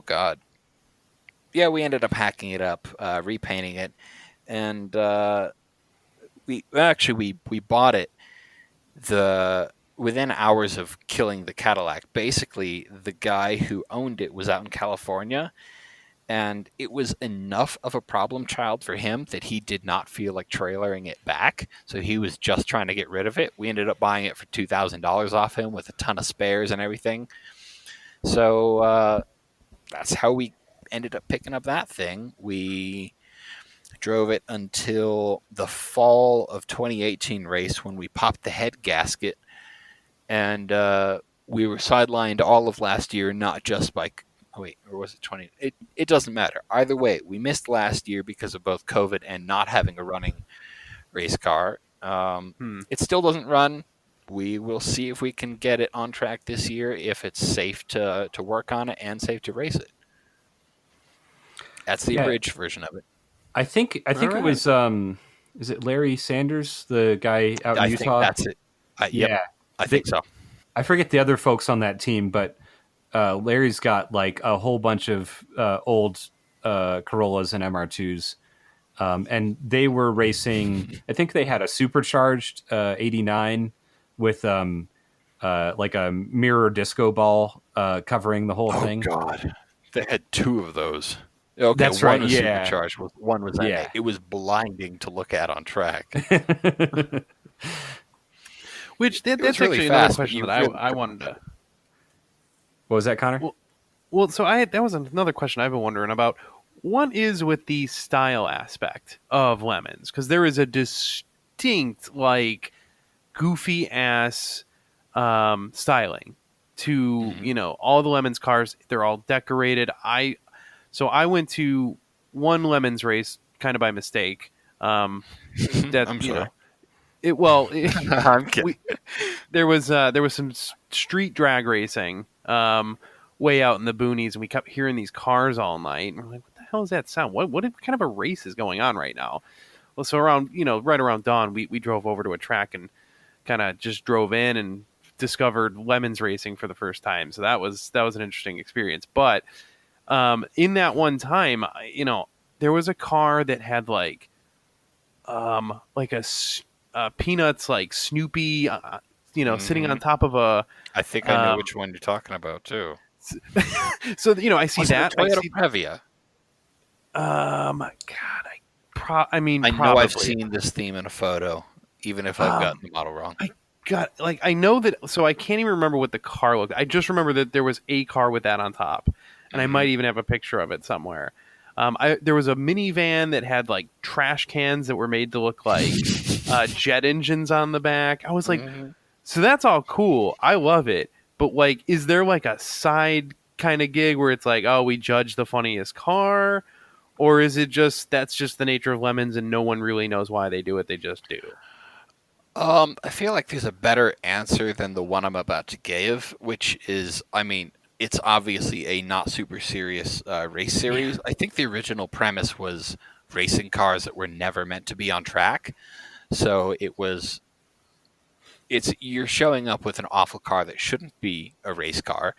god, yeah, we ended up hacking it up, repainting it, and we bought it within hours of killing the Cadillac. Basically, the guy who owned it was out in California, and it was enough of a problem child for him that he did not feel like trailering it back. So he was just trying to get rid of it. We ended up buying it for $2,000 off him with a ton of spares and everything. So that's how we ended up picking up that thing. We drove it until the fall of 2018 race when we popped the head gasket, and we were sidelined all of last year, not just by or was it 20? It doesn't matter. Either way, we missed last year because of both COVID and not having a running race car. It still doesn't run. We will see if we can get it on track this year, if it's safe to work on it and safe to race it. That's the abridged version of it. I think it was is it Larry Sanders, the guy out in Utah? I think that's it. Yep, I think so. I forget the other folks on that team, but Larry's got like a whole bunch of old Corollas and MR2s, and they were racing. I think they had a supercharged 89 with like a mirror disco ball covering the whole thing. Oh God, they had two of those. Okay, that's one right. was Yeah, supercharged. One was yeah. It was blinding to look at on track. Which that's really actually fast, another question but that you I wanted to. What was that, Connor? Well, so that was another question I've been wondering about. What is with the style aspect of Lemons? Because there is a distinct, like, goofy ass styling to all the Lemons cars. They're all decorated. So I went to one Lemons race kind of by mistake. That I'm sorry. I'm kidding. There was some street drag racing way out in the boonies, and we kept hearing these cars all night. And we're like, what the hell is that sound? What kind of a race is going on right now? Well, so around right around dawn, we drove over to a track and kind of just drove in and discovered Lemons racing for the first time. So that was an interesting experience. But in that one time, there was a car that had like a Peanuts like Snoopy, sitting on top of a. I think I know which one you're talking about too. So I see that. Toyota Previa. God, I know I've seen this theme in a photo, even if I've gotten the model wrong. I know that. So I can't even remember what the car looked. I just remember that there was a car with that on top, and I might even have a picture of it somewhere. There was a minivan that had like trash cans that were made to look like jet engines on the back. I was like, so that's all cool. I love it. But like, is there like a side kind of gig where it's like, oh, we judge the funniest car? Or is it that's just the nature of Lemons and no one really knows why they do it? They just do. I feel like there's a better answer than the one I'm about to give, which is, it's obviously a not super serious race series. I think the original premise was racing cars that were never meant to be on track. So you're showing up with an awful car that shouldn't be a race car.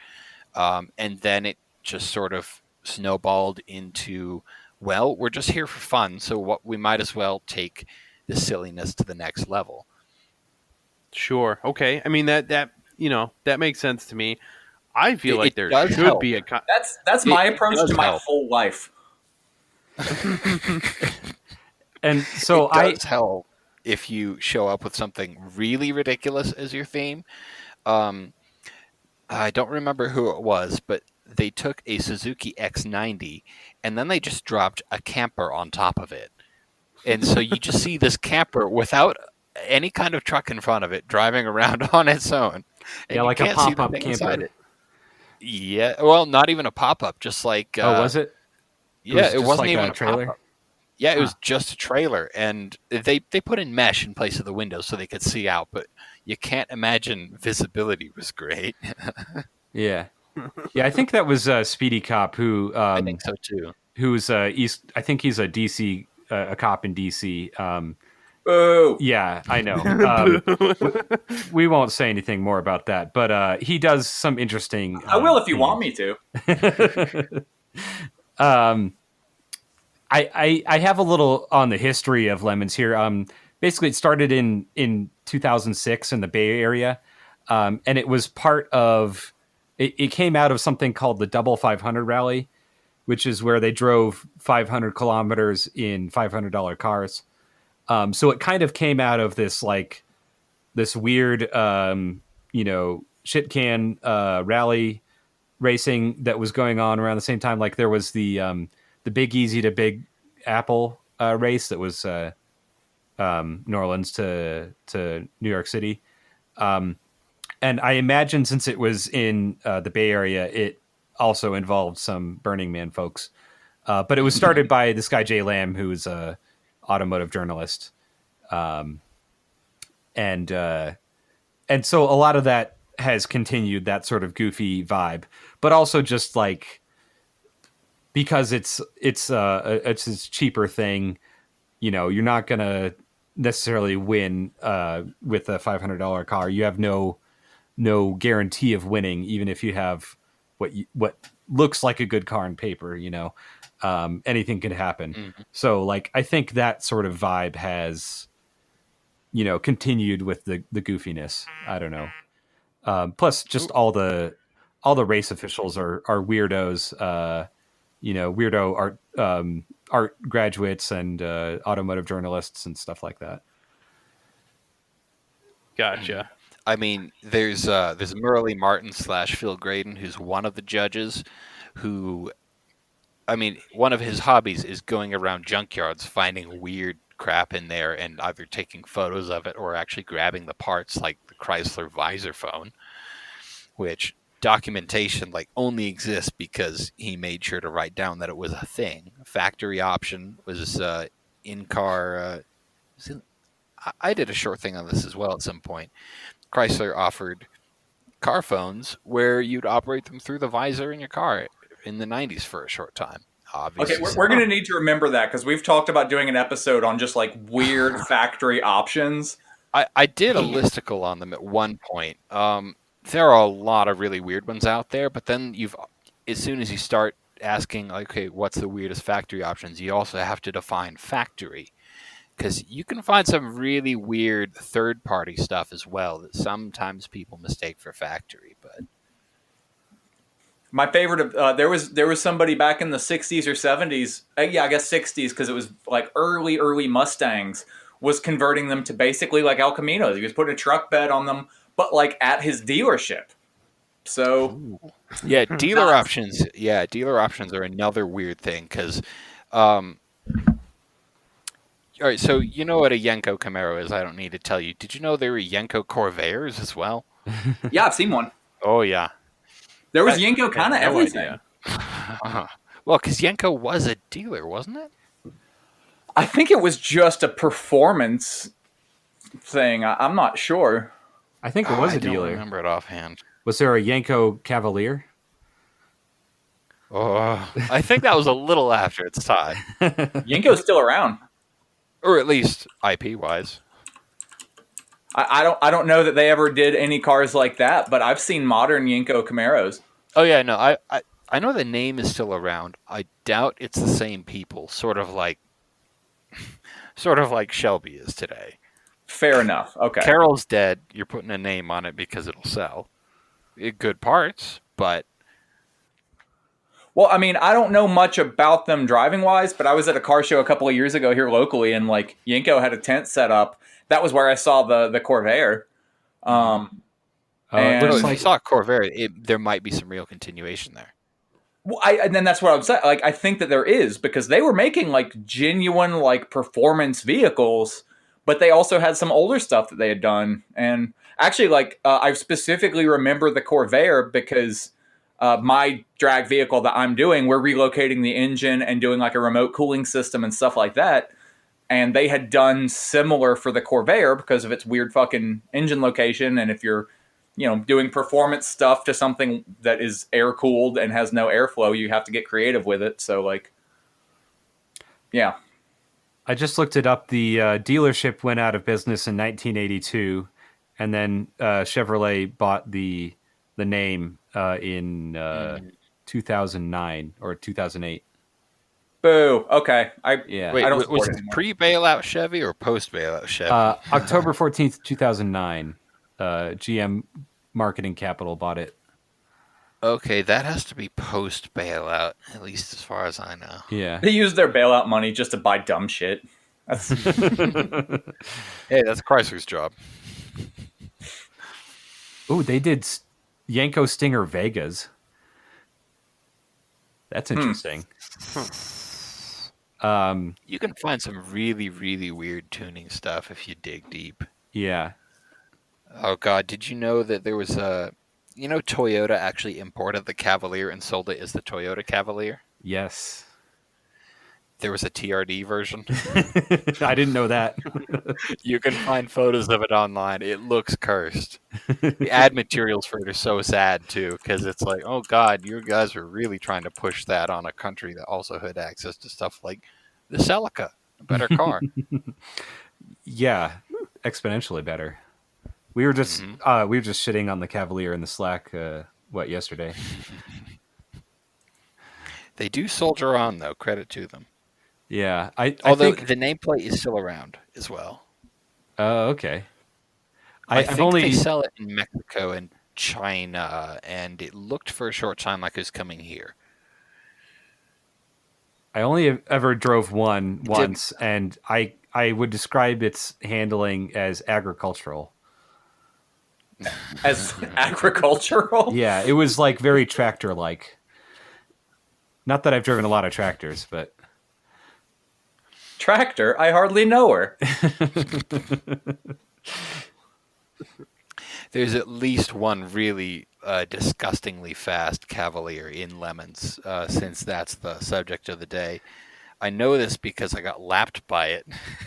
And then it just sort of snowballed into, well, we're just here for fun. So we might as well take the silliness to the next level. Sure. Okay. That makes sense to me. I feel like there should help. be a. That's my approach to my whole life. And so it does help if you show up with something really ridiculous as your theme. I don't remember who it was, but they took a Suzuki X90 and then they just dropped a camper on top of it. And so you just see this camper without any kind of truck in front of it driving around on its own. And like a pop-up camper. Yeah, well, not even a pop-up, just like... was it? Yeah, it wasn't like even a trailer? Pop-up. Yeah, it was just a trailer, and they put in mesh in place of the windows so they could see out, but you can't imagine visibility was great. Yeah. Yeah, I think that was Speedy Cop, who... I think so, too. Who's East... I think he's a DC... a cop in DC. Boo! Yeah, I know. We won't say anything more about that, but he does some interesting... I will if you want me to. I have a little on the history of Lemons here. Basically, it started in 2006 in the Bay Area, and it was part of... It came out of something called the Double 500 Rally, which is where they drove 500 kilometers in $500 cars. So it kind of came out of this like this weird, shit can rally racing that was going on around the same time. Like there was the Big Easy to Big Apple race that was New Orleans to New York City. And I imagine since it was in the Bay Area, it also involved some Burning Man folks. But it was started by this guy, Jay Lamb, who is a automotive journalist. And so a lot of that has continued, that sort of goofy vibe, but also just like, because it's a cheaper thing, you're not going to necessarily win with a $500 car. You have no guarantee of winning, even if you have what looks like a good car on paper. Anything can happen. Mm-hmm. So like, I think that sort of vibe has continued with the goofiness. I don't know. Plus just all the race officials are weirdos, weirdo art graduates and automotive journalists and stuff like that. Gotcha. I mean, there's Merle Martin / Phil Graydon, who's one of the judges, who, I mean, one of his hobbies is going around junkyards finding weird crap in there and either taking photos of it or actually grabbing the parts, like the Chrysler visor phone, which documentation like only exists because he made sure to write down that it was a thing. Factory option was in-car. I did a short thing on this as well at some point. Chrysler offered car phones where you'd operate them through the visor in your car in the 90s for a short time. Obviously. Okay, we're going to need to remember that because we've talked about doing an episode on just like weird factory options. I did a listicle on them at one point. There are a lot of really weird ones out there, but then as soon as you start asking, like, okay, what's the weirdest factory options, you also have to define factory, because you can find some really weird third-party stuff as well that sometimes people mistake for factory. But my favorite, there was somebody back in the 60s or 70s, I guess 60s, because it was like early Mustangs, was converting them to basically like El Caminos. He was putting a truck bed on them, but like at his dealership. So yeah, dealer options. Yeah, dealer options are another weird thing because, all right. So you know what a Yenko Camaro is? I don't need to tell you. Did you know there were Yenko Corvairs as well? Yeah, I've seen one. Oh yeah, there was Yenko kind of everything. Well, because Yenko was a dealer, wasn't it? I think it was just a performance thing. I'm not sure. I think it was a dealer. I don't remember it offhand. Was there a Yenko Cavalier? Oh, I think that was a little after its time. Yenko's still around, or at least IP wise. I don't know that they ever did any cars like that, but I've seen modern Yenko Camaros. Oh yeah, no, I know the name is still around. I doubt it's the same people. Sort of like Shelby is today. Fair enough. Okay. Carroll's dead. You're putting a name on it because it'll sell. Good parts, but... Well, I mean, I don't know much about them driving-wise, but I was at a car show a couple of years ago here locally, and like Yenko had a tent set up. That was where I saw the Corvair. And if I saw Corvair, there might be some real continuation there. Well, and then that's what I'm saying. Like, I think that there is, because they were making like genuine like performance vehicles, but they also had some older stuff that they had done. And actually, like, I specifically remember the Corvair because my drag vehicle that I'm doing, we're relocating the engine and doing like a remote cooling system and stuff like that. And they had done similar for the Corvair because of its weird fucking engine location. And if you're, doing performance stuff to something that is air cooled and has no airflow, you have to get creative with it. So like, yeah. I just looked it up. The dealership went out of business in 1982, and then Chevrolet bought the name in 2009 or 2008. Boo. Okay. Wait, I don't was it pre-bailout Chevy or post-bailout Chevy? October 14th, 2009. GM Marketing Capital bought it. Okay, that has to be post bailout, at least as far as I know. Yeah. They use their bailout money just to buy dumb shit. That's Hey, that's Chrysler's job. Oh, they did Yanko Stinger Vegas. That's interesting. You can find some really, really weird tuning stuff if you dig deep. Yeah. Oh God, did you know that there was Toyota actually imported the Cavalier and sold it as the Toyota Cavalier? Yes. There was a TRD version. I didn't know that. You can find photos of it online. It looks cursed. The ad materials for it are so sad too, because it's like, oh God, you guys are really trying to push that on a country that also had access to stuff like the Celica, a better car. Yeah, exponentially better. We were just shitting on the Cavalier in the Slack. Yesterday? They do soldier on though. Credit to them. Yeah, Although I think. the nameplate is still around as well. Okay. I think they sell it in Mexico and China, and it looked for a short time like it was coming here. I only ever drove one once, and I would describe its handling as agricultural. as agricultural. Yeah, it was like very tractor-like. Not that I've driven a lot of tractors, but Tractor, I hardly know her. There's at least one really disgustingly fast Cavalier in Lemons, since that's the subject of the day. I know this because I got lapped by it.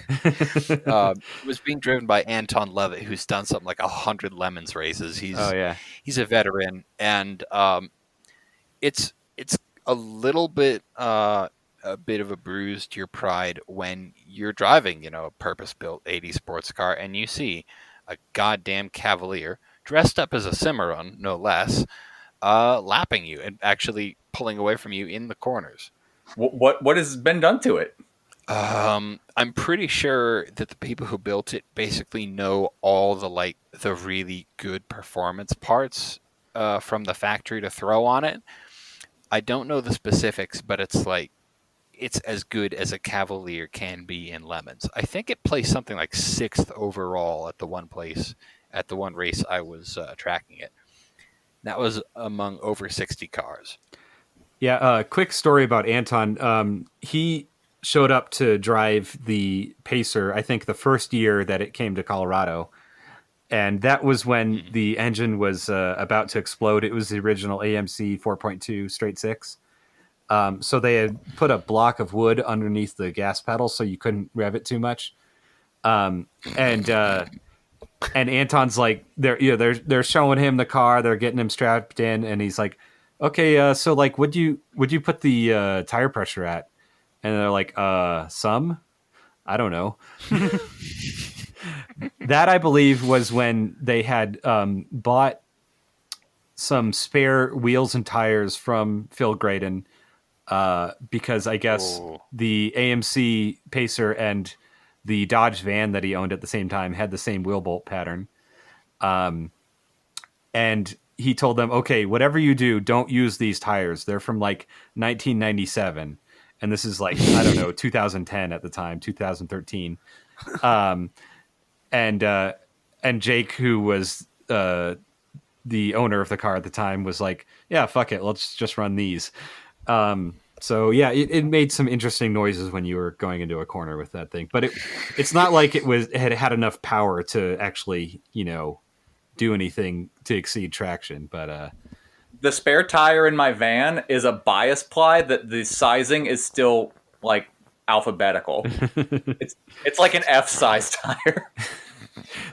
It was being driven by Anton Levitt, who's done something like 100 Lemons races. He's a veteran, and it's a little bit a bit of a bruise to your pride when you're driving, a purpose-built 80 sports car, and you see a goddamn Cavalier dressed up as a Cimarron, no less, lapping you and actually pulling away from you in the corners. What has been done to it? I'm pretty sure that the people who built it basically know all the really good performance parts from the factory to throw on it. I don't know the specifics, but it's as good as a Cavalier can be in Lemons. I think it placed something like 6th overall at the one race I was tracking it. That was among over 60 cars. Yeah, quick story about Anton. He showed up to drive the Pacer, I think the first year that it came to Colorado. And that was when the engine was about to explode. It was the original AMC 4.2 straight six. So they had put a block of wood underneath the gas pedal so you couldn't rev it too much. And Anton's like, they're showing him the car, they're getting him strapped in, and he's like, okay, so like, would you put the tire pressure at? And they're like, some, I don't know. That I believe was when they had bought some spare wheels and tires from Phil Graydon. Because I guess the AMC Pacer and the Dodge van that he owned at the same time had the same wheel bolt pattern. And he told them, okay, whatever you do, don't use these tires. They're from like 1997. And this is like, I don't know, 2010 at the time, 2013. And Jake, who was the owner of the car at the time, was like, yeah, fuck it, let's just run these. So yeah, it made some interesting noises when you were going into a corner with that thing, but it's not like it had enough power to actually, do anything to exceed traction. But the spare tire in my van is a bias ply that the sizing is still like alphabetical. It's like an F size tire.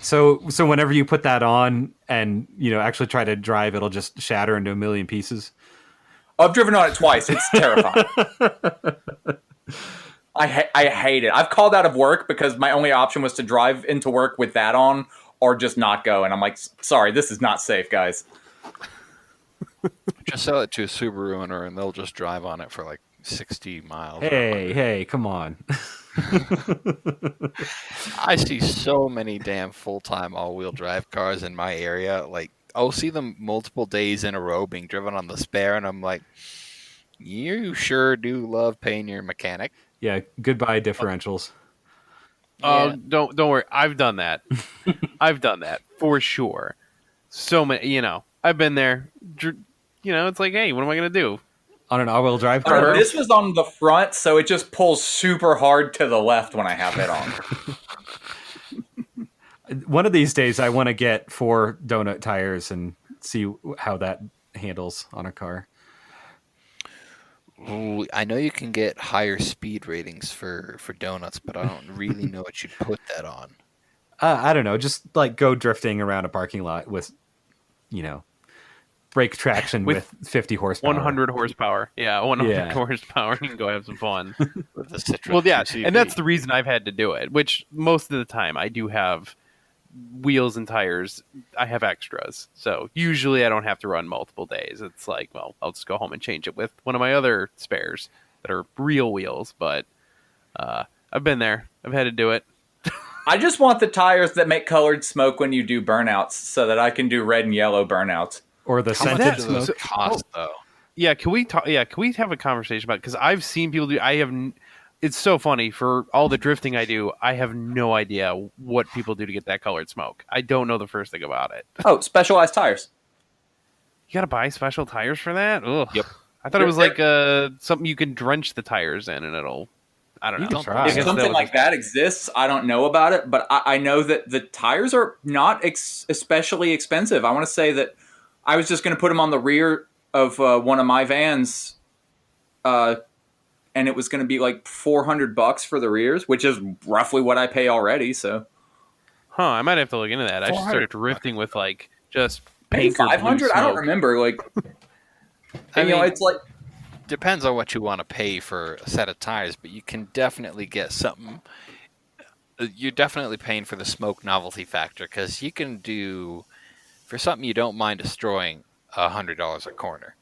So whenever you put that on and actually try to drive, it'll just shatter into a million pieces. I've driven on it twice. It's terrifying. I hate it. I've called out of work because my only option was to drive into work with that on or just not go. And I'm like, sorry, this is not safe, guys. Just sell it to a Subaru owner and they'll just drive on it for like 60 miles. Hey, come on. I see so many damn full-time all-wheel drive cars in my area. Like, I'll see them multiple days in a row being driven on the spare, and I'm like, you sure do love paying your mechanic. Yeah, goodbye differentials. Oh, Yeah. don't worry. I've done that. I've done that for sure. So many, I've been there. It's like, hey, what am I gonna do? On an all-wheel drive car. This was on the front, so it just pulls super hard to the left when I have it on. One of these days, I want to get 4 donut tires and see how that handles on a car. Ooh, I know you can get higher speed ratings for donuts, but I don't really know what you'd put that on. I don't know, just like go drifting around a parking lot with, brake traction with 50 horsepower. 100 horsepower. Yeah, 100 Yeah. horsepower. You can go have some fun. With the Citroen Well, yeah, CCV. and that's the reason I've had to do it. Which most of the time I do have wheels and tires. I have extras, so usually I don't have to run multiple days. It's like, well, I'll just go home and change it with one of my other spares that are real wheels. But I've been there. I've had to do it. I just want the tires that make colored smoke when you do burnouts, so that I can do red and yellow burnouts. Or the How much scented do those smoke. cost, though? Yeah, can we talk? Yeah, can we have a conversation about? Because I've seen people do. It's so funny for all the drifting I do. I have no idea what people do to get that colored smoke. I don't know the first thing about it. Oh, specialized tires. You got to buy special tires for that. Ugh. Yep. I thought it was like something you can drench the tires in, and it'll. I don't know. can try. I If guess something was like that exists, I don't know about it, but I know that the tires are not especially expensive. I want to say that I was just going to put them on the rear of one of my vans, and it was going to be like $400 for the rears, which is roughly what I pay already. So, Huh? I might have to look into that. I should start drifting with like just maybe pink or blue 500. I don't smoke. remember. Like, I mean, it's like. Depends on what you want to pay for a set of tires, but you can definitely get something. You're definitely paying for the smoke novelty factor, because you can do, for something you don't mind destroying, $100 a corner.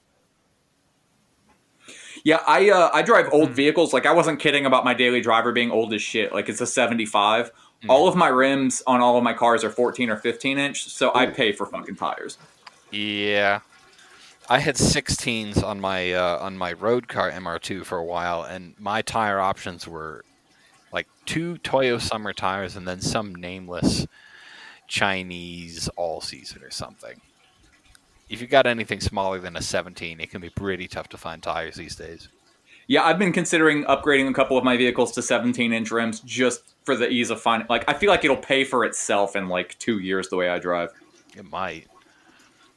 Yeah, I drive old vehicles. Like, I wasn't kidding about my daily driver being old as shit. Like, it's a 75. All of my rims on all of my cars are 14 or 15 inch, so I pay for fucking tires. Yeah, I had 16s on my road car MR2 for a while, and my tire options were like 2 Toyo summer tires and then some nameless Chinese all-season or something. If you got anything smaller than a 17, it can be pretty tough to find tires these days. Yeah, I've been considering upgrading a couple of my vehicles to 17-inch rims just for the ease of finding. Like, I feel like it'll pay for itself in like 2 years the way I drive. It might.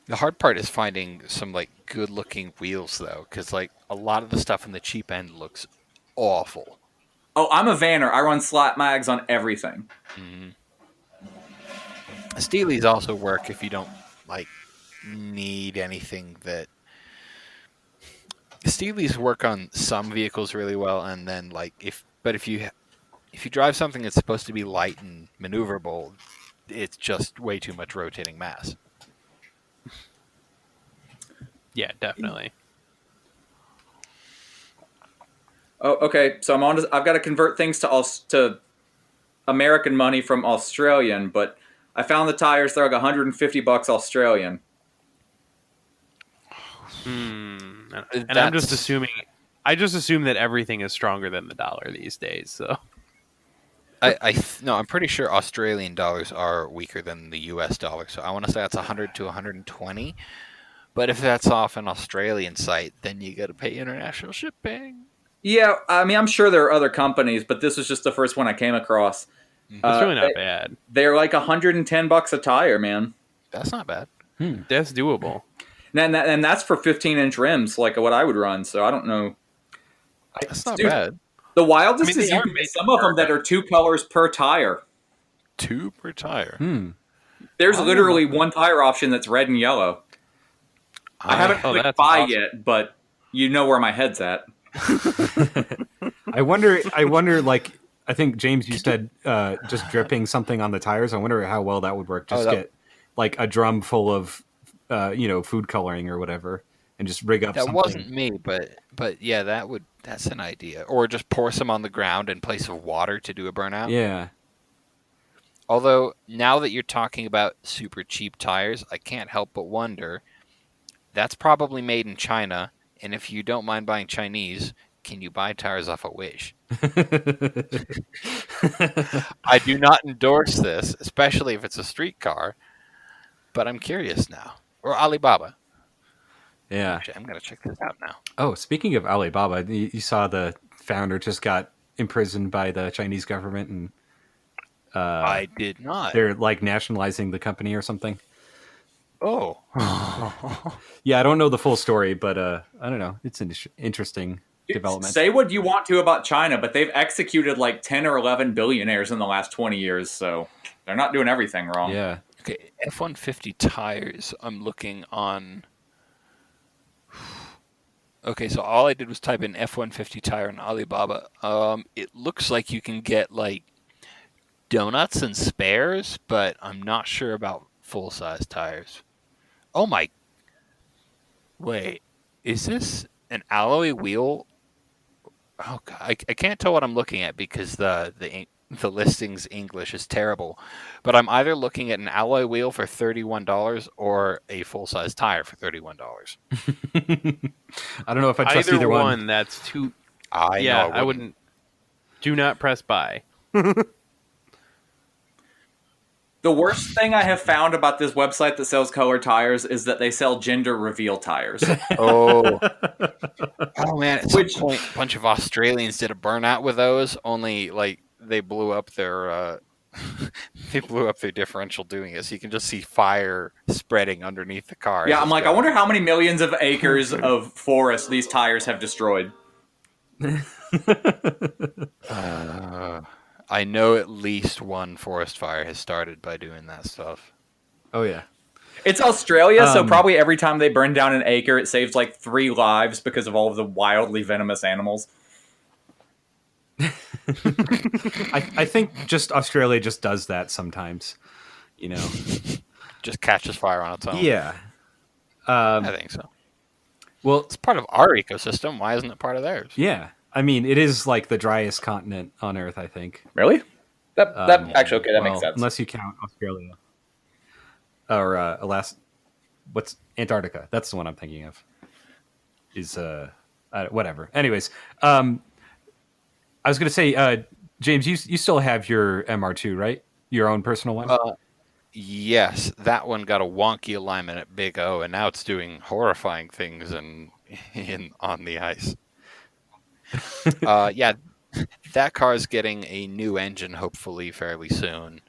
The hard part is finding some like good-looking wheels, though, because like a lot of the stuff in the cheap end looks awful. Oh, I'm a vanner. I run slat mags on everything. Steelies also work if you don't like need anything that. Steelies work on some vehicles really well, and then like if you drive something that's supposed to be light and maneuverable, it's just way too much rotating mass. Yeah, definitely. Oh, okay. So I've got to convert things to American money from Australian, but I found the tires. They're like $150 Australian. And I'm just assuming. I just assume that everything is stronger than the dollar these days. So No, I'm pretty sure Australian dollars are weaker than the US dollar. So I want to say that's 100 to 120. But if that's off an Australian site, then you got to pay international shipping. Yeah, I mean, I'm sure there are other companies, but this was just the first one I came across. it's really not bad. They're like $110 a tire, man. That's not bad. That's doable. And that's for 15-inch rims, like what I would run. So I don't know. That's not Dude, bad. The wildest I mean, is they you are can made get some of them that are 2 colors per tire. 2 per tire. There's literally one tire option that's red and yellow. I haven't clicked that's buy awesome. yet, but you know where my head's at. I wonder, like, I think, James, you said just dripping something on the tires. I wonder how well that would work. Just get, like, a drum full of, food coloring or whatever, and just rig up That something. wasn't me, but yeah, that's an idea. Or just pour some on the ground in place of water to do a burnout. Yeah. Although, now that you're talking about super cheap tires, I can't help but wonder, that's probably made in China, and if you don't mind buying Chinese, can you buy tires off of Wish? I do not endorse this, especially if it's a street car, but I'm curious now. Or Alibaba. Yeah. Actually, I'm going to check this out now. Oh, speaking of Alibaba, you saw the founder just got imprisoned by the Chinese government, and I did not. they're like nationalizing the company or something. Oh. Yeah, I don't know the full story, but I don't know. It's an interesting development. Say what you want to about China, but they've executed like 10 or 11 billionaires in the last 20 years, so they're not doing everything wrong. Yeah. Okay, F-150 tires. I'm looking on. Okay, so all I did was type in F-150 tire on Alibaba. It looks like you can get like donuts and spares, but I'm not sure about full-size tires. Oh my! Wait, is this an alloy wheel? Oh God, I can't tell what I'm looking at because the listing's English is terrible. But I'm either looking at an alloy wheel for $31 or a full-size tire for $31. I don't know if I trust either one. That's too. I wouldn't. Do not press buy. The worst thing I have found about this website that sells color tires is that they sell gender reveal tires. Oh man! At some point, a bunch of Australians did a burnout with those. Only like they blew up their differential doing it. So you can just see fire spreading underneath the car. Yeah, I'm like, I wonder how many millions of acres of forest these tires have destroyed. I know at least one forest fire has started by doing that stuff. Oh yeah. It's Australia, so probably every time they burn down an acre, it saves like 3 lives because of all of the wildly venomous animals. I think just Australia just does that sometimes, you know. Just catches fire on its own. Yeah. I think so. Well, It's part of our ecosystem. Why isn't it part of theirs? yeah. I mean, it is like the driest continent on Earth, I think. Really? That actually, okay, that makes sense. Unless you count Australia. Or Alaska. What's Antarctica? That's the one I'm thinking of. Is whatever. Anyways, I was going to say, James, you still have your MR2, right? Your own personal one? Yes, that one got a wonky alignment at Big O, and now it's doing horrifying things on the ice. Yeah, that car is getting a new engine, hopefully fairly soon.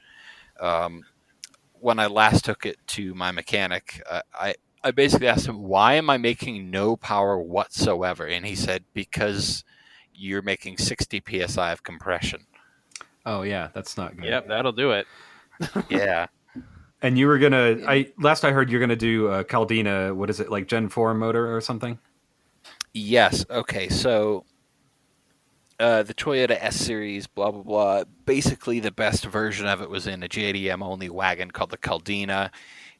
When I last took it to my mechanic, I basically asked him, why am I making no power whatsoever? And he said, because you're making 60 psi of compression. Oh, yeah, that's not good. Yep, that'll do it. Yeah. And you were going to, last I heard, you're going to do a Caldina, what is it, like Gen 4 motor or something? Yes. Okay, so the Toyota S Series, blah, blah, blah. Basically, the best version of it was in a JDM-only wagon called the Caldina.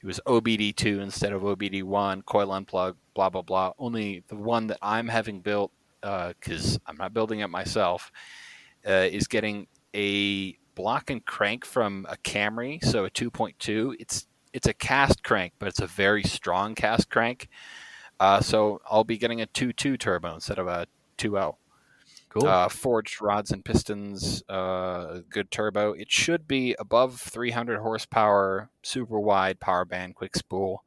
It was OBD2 instead of OBD1, coil unplug, blah, blah, blah. Only the one that I'm having built, because I'm not building it myself, is getting a block and crank from a Camry, so a 2.2. It's a cast crank, but it's a very strong cast crank. So I'll be getting a 2.2 turbo instead of a 2.0. Cool. Forged rods and pistons, good turbo. It should be above 300 horsepower, super wide power band, quick spool.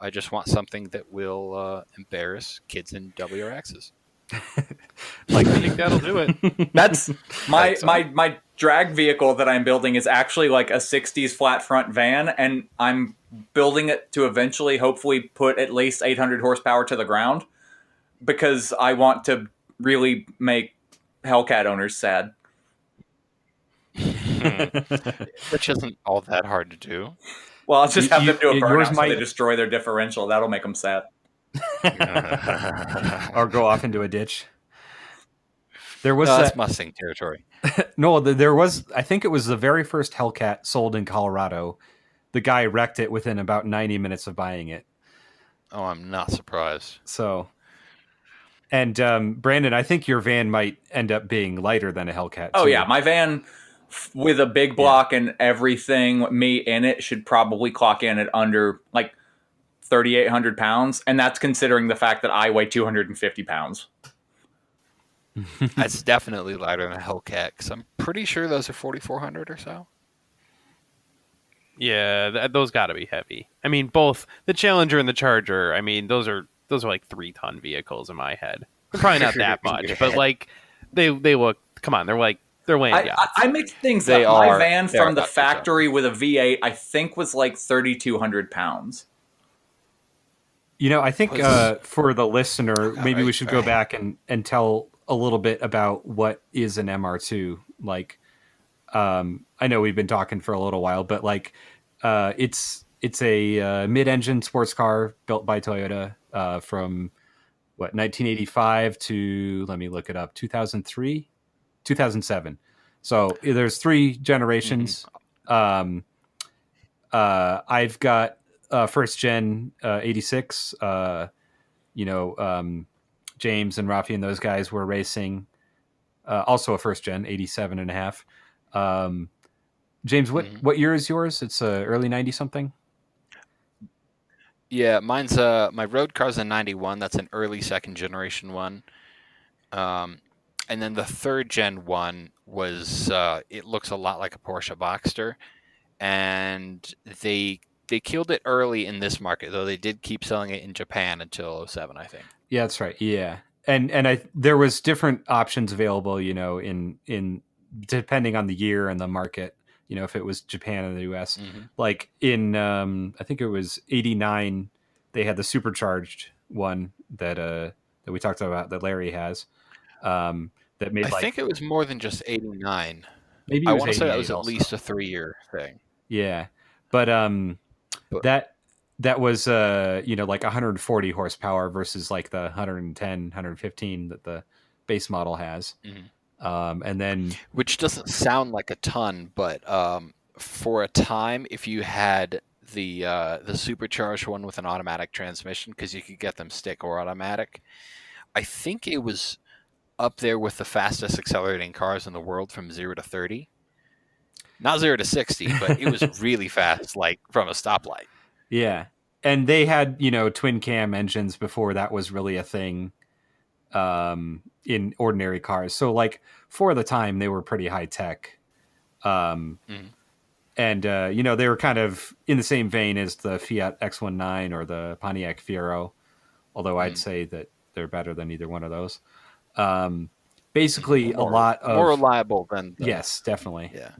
I just want something that will embarrass kids in WRXs. I think that'll do it. That's my drag vehicle that I'm building is actually like a 60s flat front van, and I'm building it to eventually, hopefully, put at least 800 horsepower to the ground because I want to really make Hellcat owners sad. Which isn't all that hard to do. Well, I'll just have them do a burnout so might- they destroy their differential. That'll make them sad. Or go off into a ditch. There was That's Mustang territory. No, there was. I think it was the very first Hellcat sold in Colorado. The guy wrecked it within about 90 minutes of buying it. Oh, I'm not surprised. So, and Brandon, I think your van might end up being lighter than a Hellcat. Oh too. yeah, my van with a big block and everything, me in it should probably clock in at under like 3,800 pounds, and that's considering the fact that I weigh 250 pounds. That's definitely lighter than a Hellcat, because I'm pretty sure those are 4,400 or so. Yeah, those got to be heavy. I mean, both the Challenger and the Charger. I mean, those are like 3-ton vehicles in my head. They're probably not that much, but like they look. Come on, they're weighing yachts. I mixed things They up. My are- van they are from the about to factory with a V8, I think, was like 3,200 pounds. You know, I think Was- for the listener, maybe we right, should go right. back and tell a little bit about what is an MR2. Like, I know we've been talking for a little while, but like, it's a mid-engine sports car built by Toyota from 1985 to, let me look it up, 2003, 2007. So there's 3 generations. I've got first gen 86. James and Rafi and those guys were racing. Also a first gen 87 and a half. James, what year is yours? It's early 90 something. Yeah, mine's my road car's a 91. That's an early second generation one. And then the third gen one was it looks a lot like a Porsche Boxster, and they killed it early in this market, though they did keep selling it in Japan until 07, I think. Yeah, that's right. Yeah. And there was different options available, you know, in depending on the year and the market, you know, if it was Japan or the US. Like in I think it was 89, they had the supercharged one that we talked about that Larry has. That made I think it was more than just 89. maybe it I was want to say that was 88 at also. least a 3-year thing. Yeah. But But- that was like 140 horsepower versus like the 110, 115 that the base model has. And then Which doesn't sound like a ton, but for a time, if you had the supercharged one with an automatic transmission, because you could get them stick or automatic, I think it was up there with the fastest accelerating cars in the world from 0 to 30. Not 0 to 60, but it was really fast, like from a stoplight. yeah. And they had, you know, twin cam engines before that was really a thing in ordinary cars. So like for the time they were pretty high tech. And they were kind of in the same vein as the Fiat X19 or the Pontiac Fiero, although I'd say that they're better than either one of those. Basically, a lot of more reliable than the, yes, definitely. Yeah.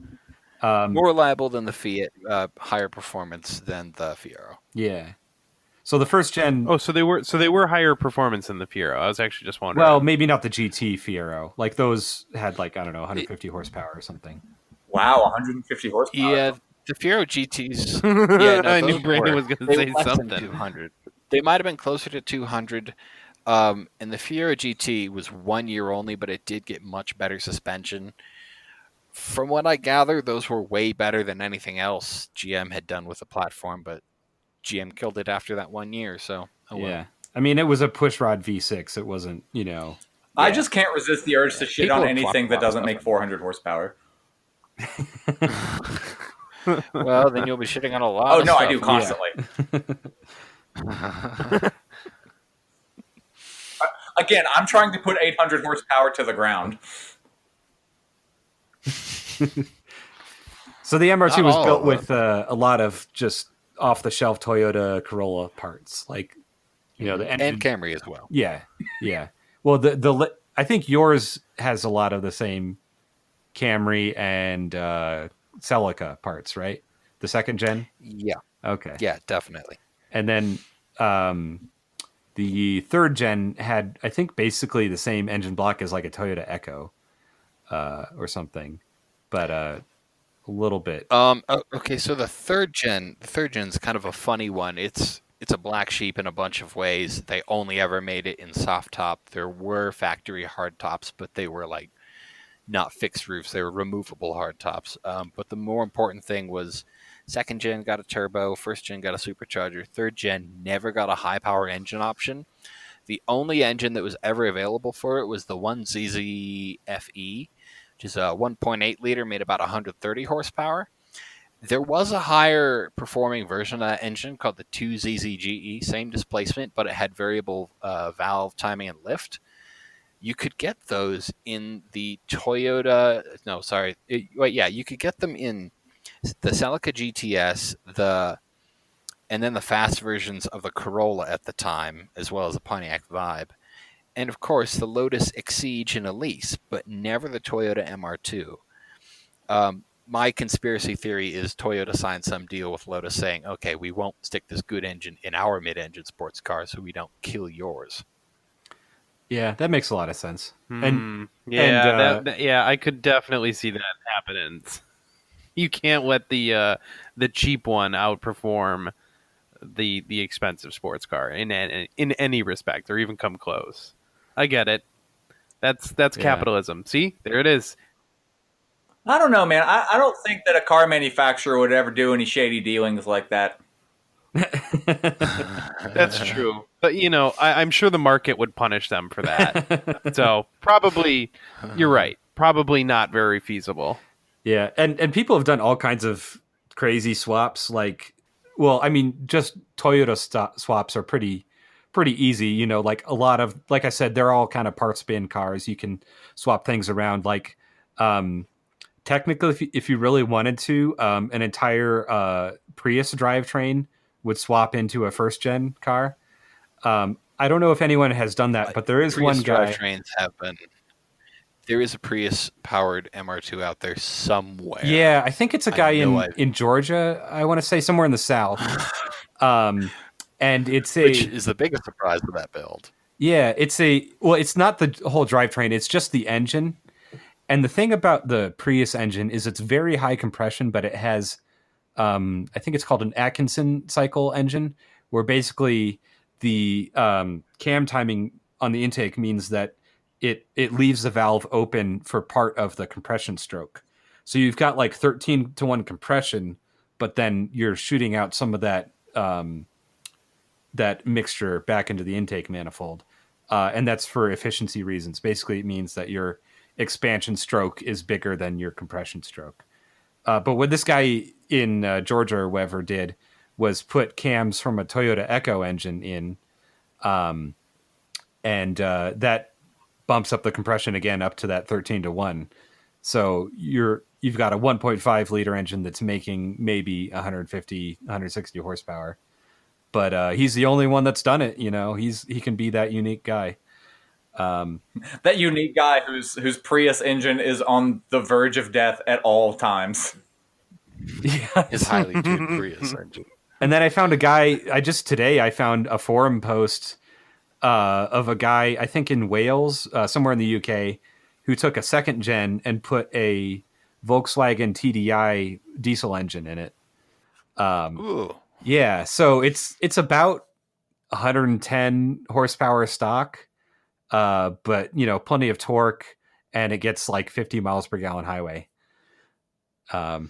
More reliable than the Fiat, higher performance than the Fiero. Yeah. So the first gen. Oh, so they were higher performance than the Fiero. I was actually just wondering. Well, maybe not the GT Fiero. Like those had like, I don't know, 150 horsepower or something. Wow, 150 horsepower. Yeah, the Fiero GTs. Yeah, no, I knew those Brandon were- was going to they say were less than something. 200. They might have been closer to 200. And the Fiero GT was 1 year only, but it did get much better suspension. From what I gather, those were way better than anything else GM had done with the platform, but GM killed it after that 1 year, so oh well. Yeah. I mean, it was a pushrod V6. It wasn't, you know. I just can't resist the urge to shit People on are anything flopping that doesn't around make with 400 horsepower. Well, then you'll be shitting on a lot Oh, of no, stuff. I do constantly. Again, I'm trying to put 800 horsepower to the ground. So the MR2 Not was all built of with a lot of just off-the-shelf Toyota Corolla parts, like, you know, the engine. And Camry as well. Yeah, yeah. Well, I think yours has a lot of the same Camry and Celica parts, right? The second gen. Yeah. Okay. Yeah, definitely. And then the third gen had, I think, basically the same engine block as like a Toyota Echo or something, but a little bit. Okay, so the third gen's kind of a funny one. It's a black sheep in a bunch of ways. They only ever made it in soft top. There were factory hard tops, but they were like not fixed roofs. They were removable hard tops. But the more important thing was second gen got a turbo, first gen got a supercharger, third gen never got a high power engine option. The only engine that was ever available for it was the 1ZZ FE, which is a 1.8 liter, made about 130 horsepower. There was a higher performing version of that engine called the 2ZZGE, same displacement, but it had variable valve timing and lift. You could get those in the Toyota. No, sorry. You could get them in the Celica GTS, and then the fast versions of the Corolla at the time, as well as the Pontiac Vibe. And of course, the Lotus Exige and Elise, but never the Toyota MR2. My conspiracy theory is Toyota signed some deal with Lotus saying, okay, we won't stick this good engine in our mid-engine sports car so we don't kill yours. Yeah, that makes a lot of sense. I could definitely see that happening. You can't let the cheap one outperform the expensive sports car in any respect, or even come close. I get it. That's capitalism. See, there it is. I don't know, man. I don't think that a car manufacturer would ever do any shady dealings like that. That's true. But, I'm sure the market would punish them for that. So probably, you're right. Probably not very feasible. Yeah, and people have done all kinds of crazy swaps. Like, well, I mean, just Toyota swaps are pretty easy. Like a lot of, like I said, they're all kind of parts bin cars. You can swap things around. Like, technically, if you really wanted to, an entire Prius drivetrain would swap into a first gen car. I don't know if anyone has done that, but there is Prius one guy. Drivetrains have been. There is a Prius powered MR2 out there somewhere. Yeah, I think it's a guy in Georgia. I want to say somewhere in the South. And which is the biggest surprise of that build. Yeah, it's not the whole drivetrain. It's just the engine. And the thing about the Prius engine is it's very high compression, but it has, I think it's called an Atkinson cycle engine, where basically the cam timing on the intake means that it leaves the valve open for part of the compression stroke. So you've got like 13-to-1 compression, but then you're shooting out some of that that mixture back into the intake manifold. And that's for efficiency reasons. Basically, it means that your expansion stroke is bigger than your compression stroke. But what this guy in Georgia or wherever did was put cams from a Toyota Echo engine in, and that bumps up the compression again up to that 13-to-1. So you've got a 1.5 liter engine that's making maybe 150, 160 horsepower. But he's the only one that's done it. He can be that unique guy. That unique guy whose Prius engine is on the verge of death at all times. Yeah. His highly tuned Prius engine. And then I found a guy. Today I found a forum post of a guy, I think in Wales, somewhere in the UK, who took a second gen and put a Volkswagen TDI diesel engine in it. Ooh. Yeah, so it's about 110 horsepower stock, but plenty of torque, and it gets like 50 miles per gallon highway. And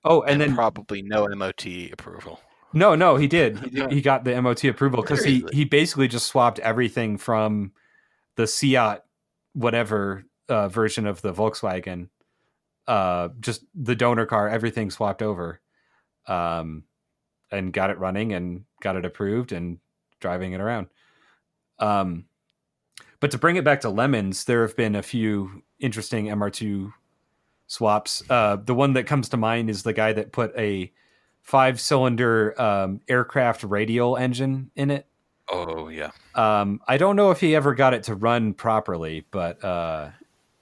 then probably no MOT approval. No, he did. He got the MOT approval because he basically just swapped everything from the Seat whatever version of the Volkswagen, just the donor car, everything swapped over. And got it running and got it approved and driving it around. But to bring it back to lemons, there have been a few interesting MR2 swaps. The one that comes to mind is the guy that put a 5-cylinder aircraft radial engine in it. Oh, yeah. I don't know if he ever got it to run properly, but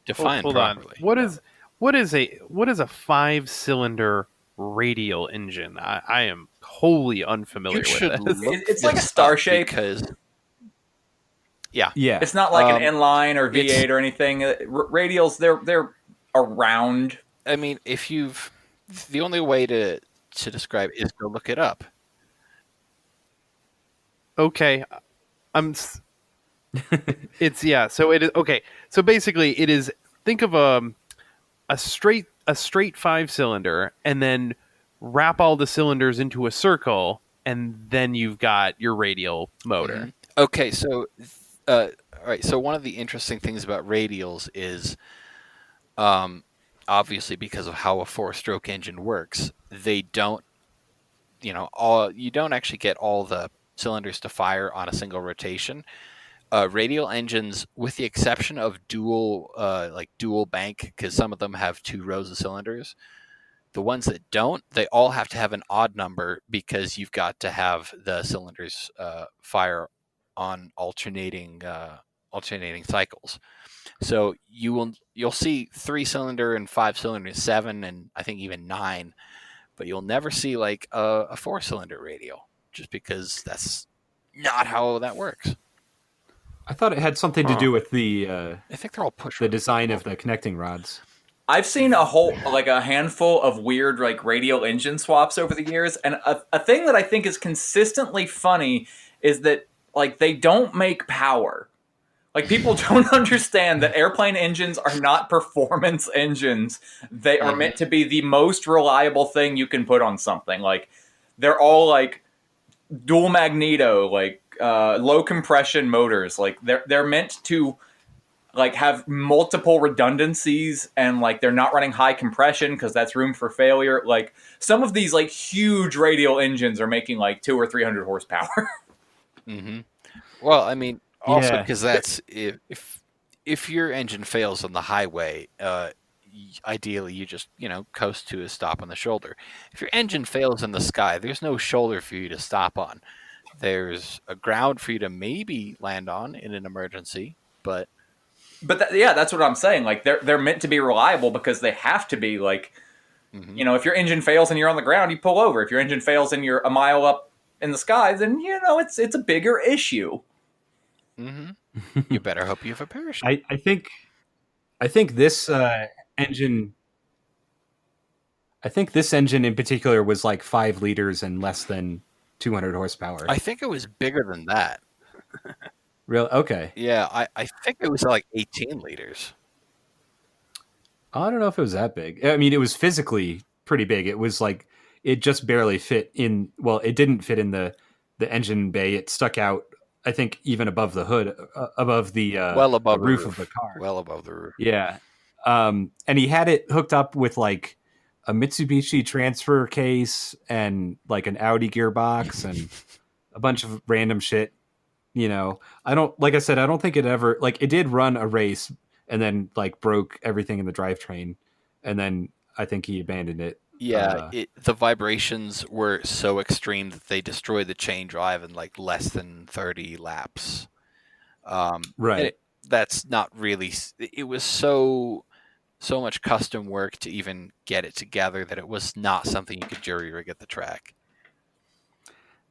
define hold properly. On. What is a 5-cylinder radial engine? I am wholly unfamiliar with it. It's like a star shape. Because yeah, it's not like an inline or V8 or anything. Radials, they're around. I mean, the only way to describe it is to look it up. Okay, it's So it is okay. So basically, it is. Think of a straight 5-cylinder, and then wrap all the cylinders into a circle, and then you've got your radial motor. Mm-hmm. Okay, so all right. So one of the interesting things about radials is obviously because of how a 4-stroke engine works, they don't, you don't actually get all the cylinders to fire on a single rotation. Radial engines, with the exception of dual bank, because some of them have 2 rows of cylinders, the ones that don't, they all have to have an odd number because you've got to have the cylinders fire on alternating cycles. So you'll see 3-cylinder and 5-cylinder, 7, and I think even 9, but you'll never see like a 4-cylinder radial, just because that's not how that works. I thought it had something to do with the I think they're all push. the design of the connecting rods. I've seen a handful of weird like radial engine swaps over the years, and a thing that I think is consistently funny is that like they don't make power. Like people don't understand that airplane engines are not performance engines. They are meant to be the most reliable thing you can put on something. Like they're all like dual magneto, like low compression motors. Like they're meant to like have multiple redundancies, and like they're not running high compression because that's room for failure. Like some of these like huge radial engines are making like 200 or 300 horsepower. Mm-hmm. Well, I mean, also because that's if your engine fails on the highway, ideally you just coast to a stop on the shoulder. If your engine fails in the sky, there's no shoulder for you to stop on. There's a ground for you to maybe land on in an emergency, but that's what I'm saying. Like they're meant to be reliable because they have to be. Like if your engine fails and you're on the ground, you pull over. If your engine fails and you're a mile up in the sky, then it's a bigger issue. Mm-hmm. You better hope you have a parachute. I think this engine. I think this engine in particular was like 5 liters and less than 200 horsepower. I think it was bigger than that. Really? Okay. Yeah, I think it was like 18 liters. I don't know if it was that big. I mean, it was physically pretty big. It was like it just barely fit in. Well, it didn't fit in the engine bay. It stuck out, I think, even above the hood, above the well above the roof of the car. Well above the roof. Yeah. And he had it hooked up with like a Mitsubishi transfer case and like an Audi gearbox and a bunch of random shit. I don't think it ever, like, it did run a race and then like broke everything in the drivetrain, and then I think he abandoned it. Yeah, the vibrations were so extreme that they destroyed the chain drive in like less than 30 laps. Right. That's not really. It was so much custom work to even get it together that it was not something you could jury rig at the track.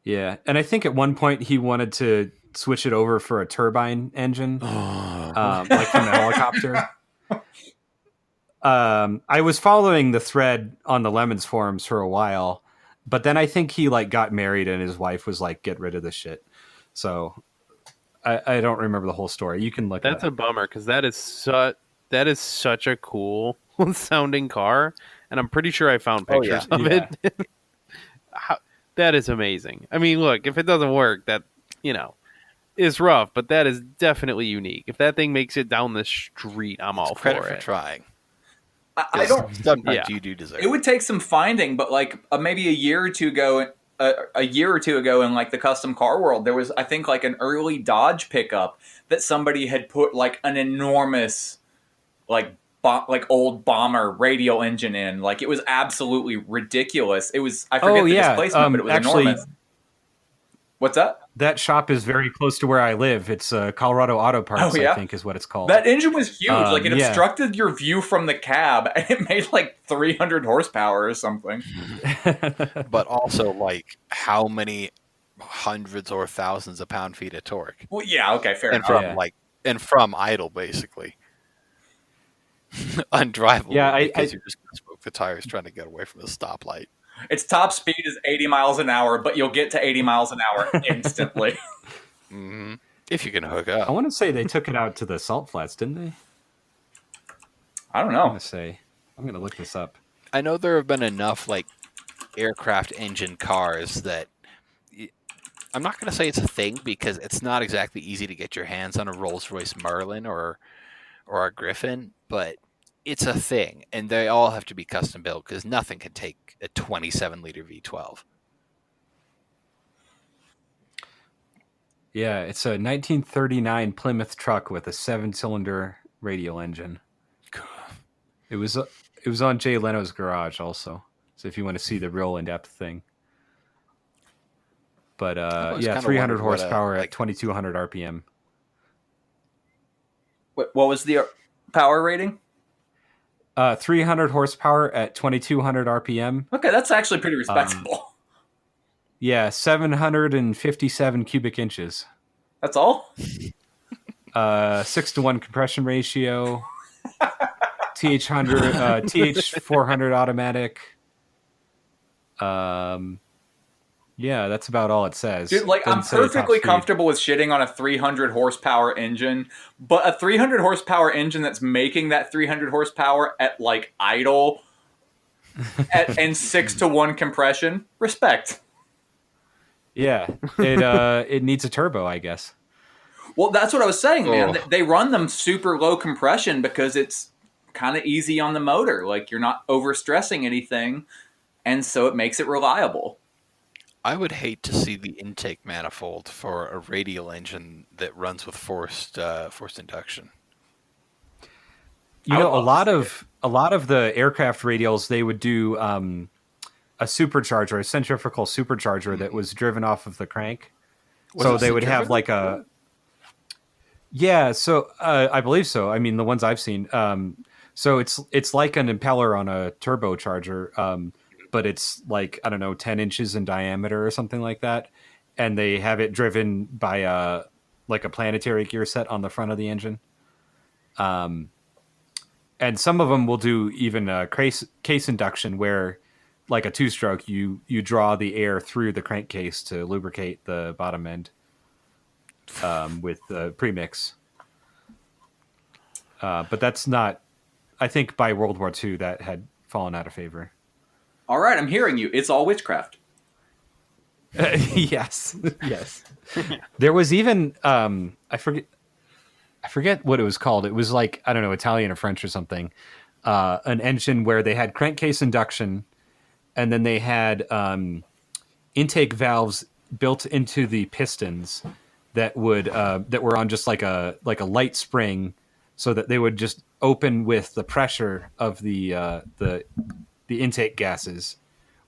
Yeah, and I think at one point he wanted to switch it over for a turbine engine, like from the helicopter. I was following the thread on the Lemons forums for a while, but then I think he like got married and his wife was like, "Get rid of this shit." So I don't remember the whole story. You can look. That's a bummer because that is such a cool sounding car, and I'm pretty sure I found pictures of it. That is amazing. I mean, look, if it doesn't work, that is rough, but that is definitely unique. If that thing makes it down the street, I'm all credit for for it. Trying. I don't. Sometimes you do deserve. It would take some finding, but like maybe a year or two ago, in like the custom car world, there was, I think, like an early Dodge pickup that somebody had put like an enormous, like old bomber radial engine in. Like it was absolutely ridiculous. It was, I forget the displacement, but it was actually, enormous. What's that? That shop is very close to where I live. It's Colorado Auto Parts, I think is what it's called. That engine was huge. Like it obstructed your view from the cab, and it made like 300 horsepower or something. But also, like, how many hundreds or thousands of pound-feet of torque? Well, yeah, okay, fair and enough. From idle, basically. Undrivable. Yeah, because you're just going to smoke the tires trying to get away from the stoplight. Its top speed is 80 miles an hour, but you'll get to 80 miles an hour instantly. Mm-hmm. If you can hook up. I want to say they took it out to the salt flats, didn't they? I don't know. I'm going to look this up. I know there have been enough like aircraft engine cars that I'm not going to say it's a thing because it's not exactly easy to get your hands on a Rolls-Royce Merlin or a Griffin, but it's a thing, and they all have to be custom built because nothing can take a 27-liter V12. Yeah, it's a 1939 Plymouth truck with a 7-cylinder radial engine. It was on Jay Leno's garage also. So if you want to see the real in-depth thing. But yeah, 300 horsepower at 2200 RPM. What was the power rating? 300 horsepower at 2200 RPM. Okay, that's actually pretty respectable. Yeah, 757 cubic inches. That's all? 6-to-1 compression ratio. TH400 automatic. Yeah, that's about all it says. Dude, like, I'm Doesn't say perfectly top speed. comfortable with shitting on a 300 horsepower engine, but a 300 horsepower engine that's making that 300 horsepower at, like, idle and 6-to-1 compression, respect. Yeah, it needs a turbo, I guess. Well, that's what I was saying, man. Oh. They run them super low compression because it's kind of easy on the motor. Like, you're not overstressing anything, and so it makes it reliable. I would hate to see the intake manifold for a radial engine that runs with forced induction. You know, a lot of the aircraft radials, they would do a supercharger, a centrifugal supercharger that was driven off of the crank. So they would have like a... Yeah, so I believe so. I mean, the ones I've seen. So it's like an impeller on a turbocharger, but it's like, I don't know, 10 inches in diameter or something like that. And they have it driven by a planetary gear set on the front of the engine. And some of them will do even a case induction where, like a 2-stroke, you draw the air through the crankcase to lubricate the bottom end with the premix. But that's not... I think by World War II that had fallen out of favor. All right, I'm hearing you. It's all witchcraft. Yes. There was even I forget what it was called. It was like, I don't know, Italian or French or something. An engine where they had crankcase induction, and then they had intake valves built into the pistons that would that were on just like a light spring, so that they would just open with the pressure of the intake gases,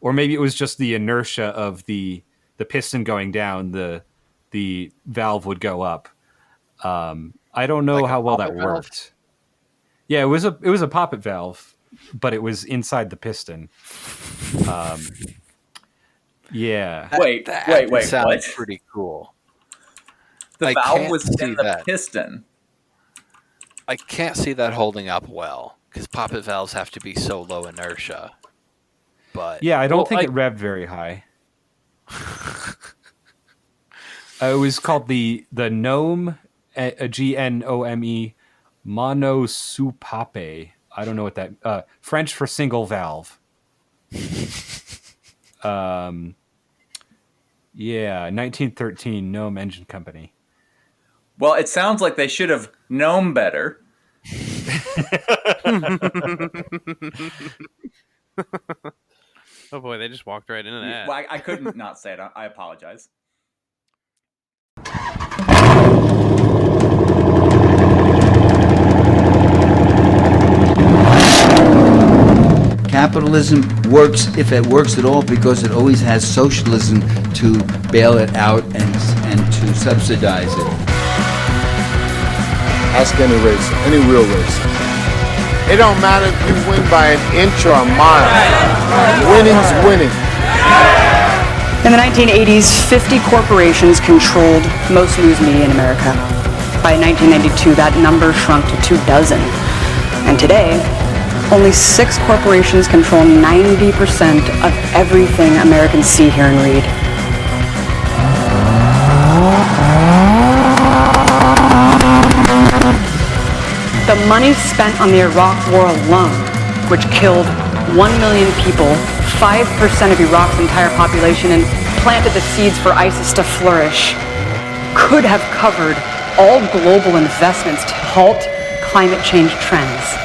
or maybe it was just the inertia of the piston going down. The valve would go up. I don't know how well that worked. Yeah, it was a poppet valve, but it was inside the piston. Yeah. Wait. Sounds What? pretty cool. The I valve can't was see in the that. piston. I can't see that holding up well because poppet valves have to be so low inertia. But Yeah, I don't think it revved very high. It was called the GNOME, GNOME, monosoupape. I don't know what that... French for single valve. Yeah, 1913, GNOME Engine Company. Well, it sounds like they should have known better. Oh boy, they just walked right into that. Well, I couldn't not say it. I apologize. Capitalism works, if it works at all, because it always has socialism to bail it out and to subsidize it. Ask any racer, any real racer. It don't matter if you win by an inch or a mile. Winning's winning. In the 1980s, 50 corporations controlled most news media in America. By 1992, that number shrunk to 24. And today, only 6 corporations control 90% of everything Americans see, hear, and read. The money spent on the Iraq War alone, which killed 1 million people, 5% of Iraq's entire population, and planted the seeds for ISIS to flourish, could have covered all global investments to halt climate change trends.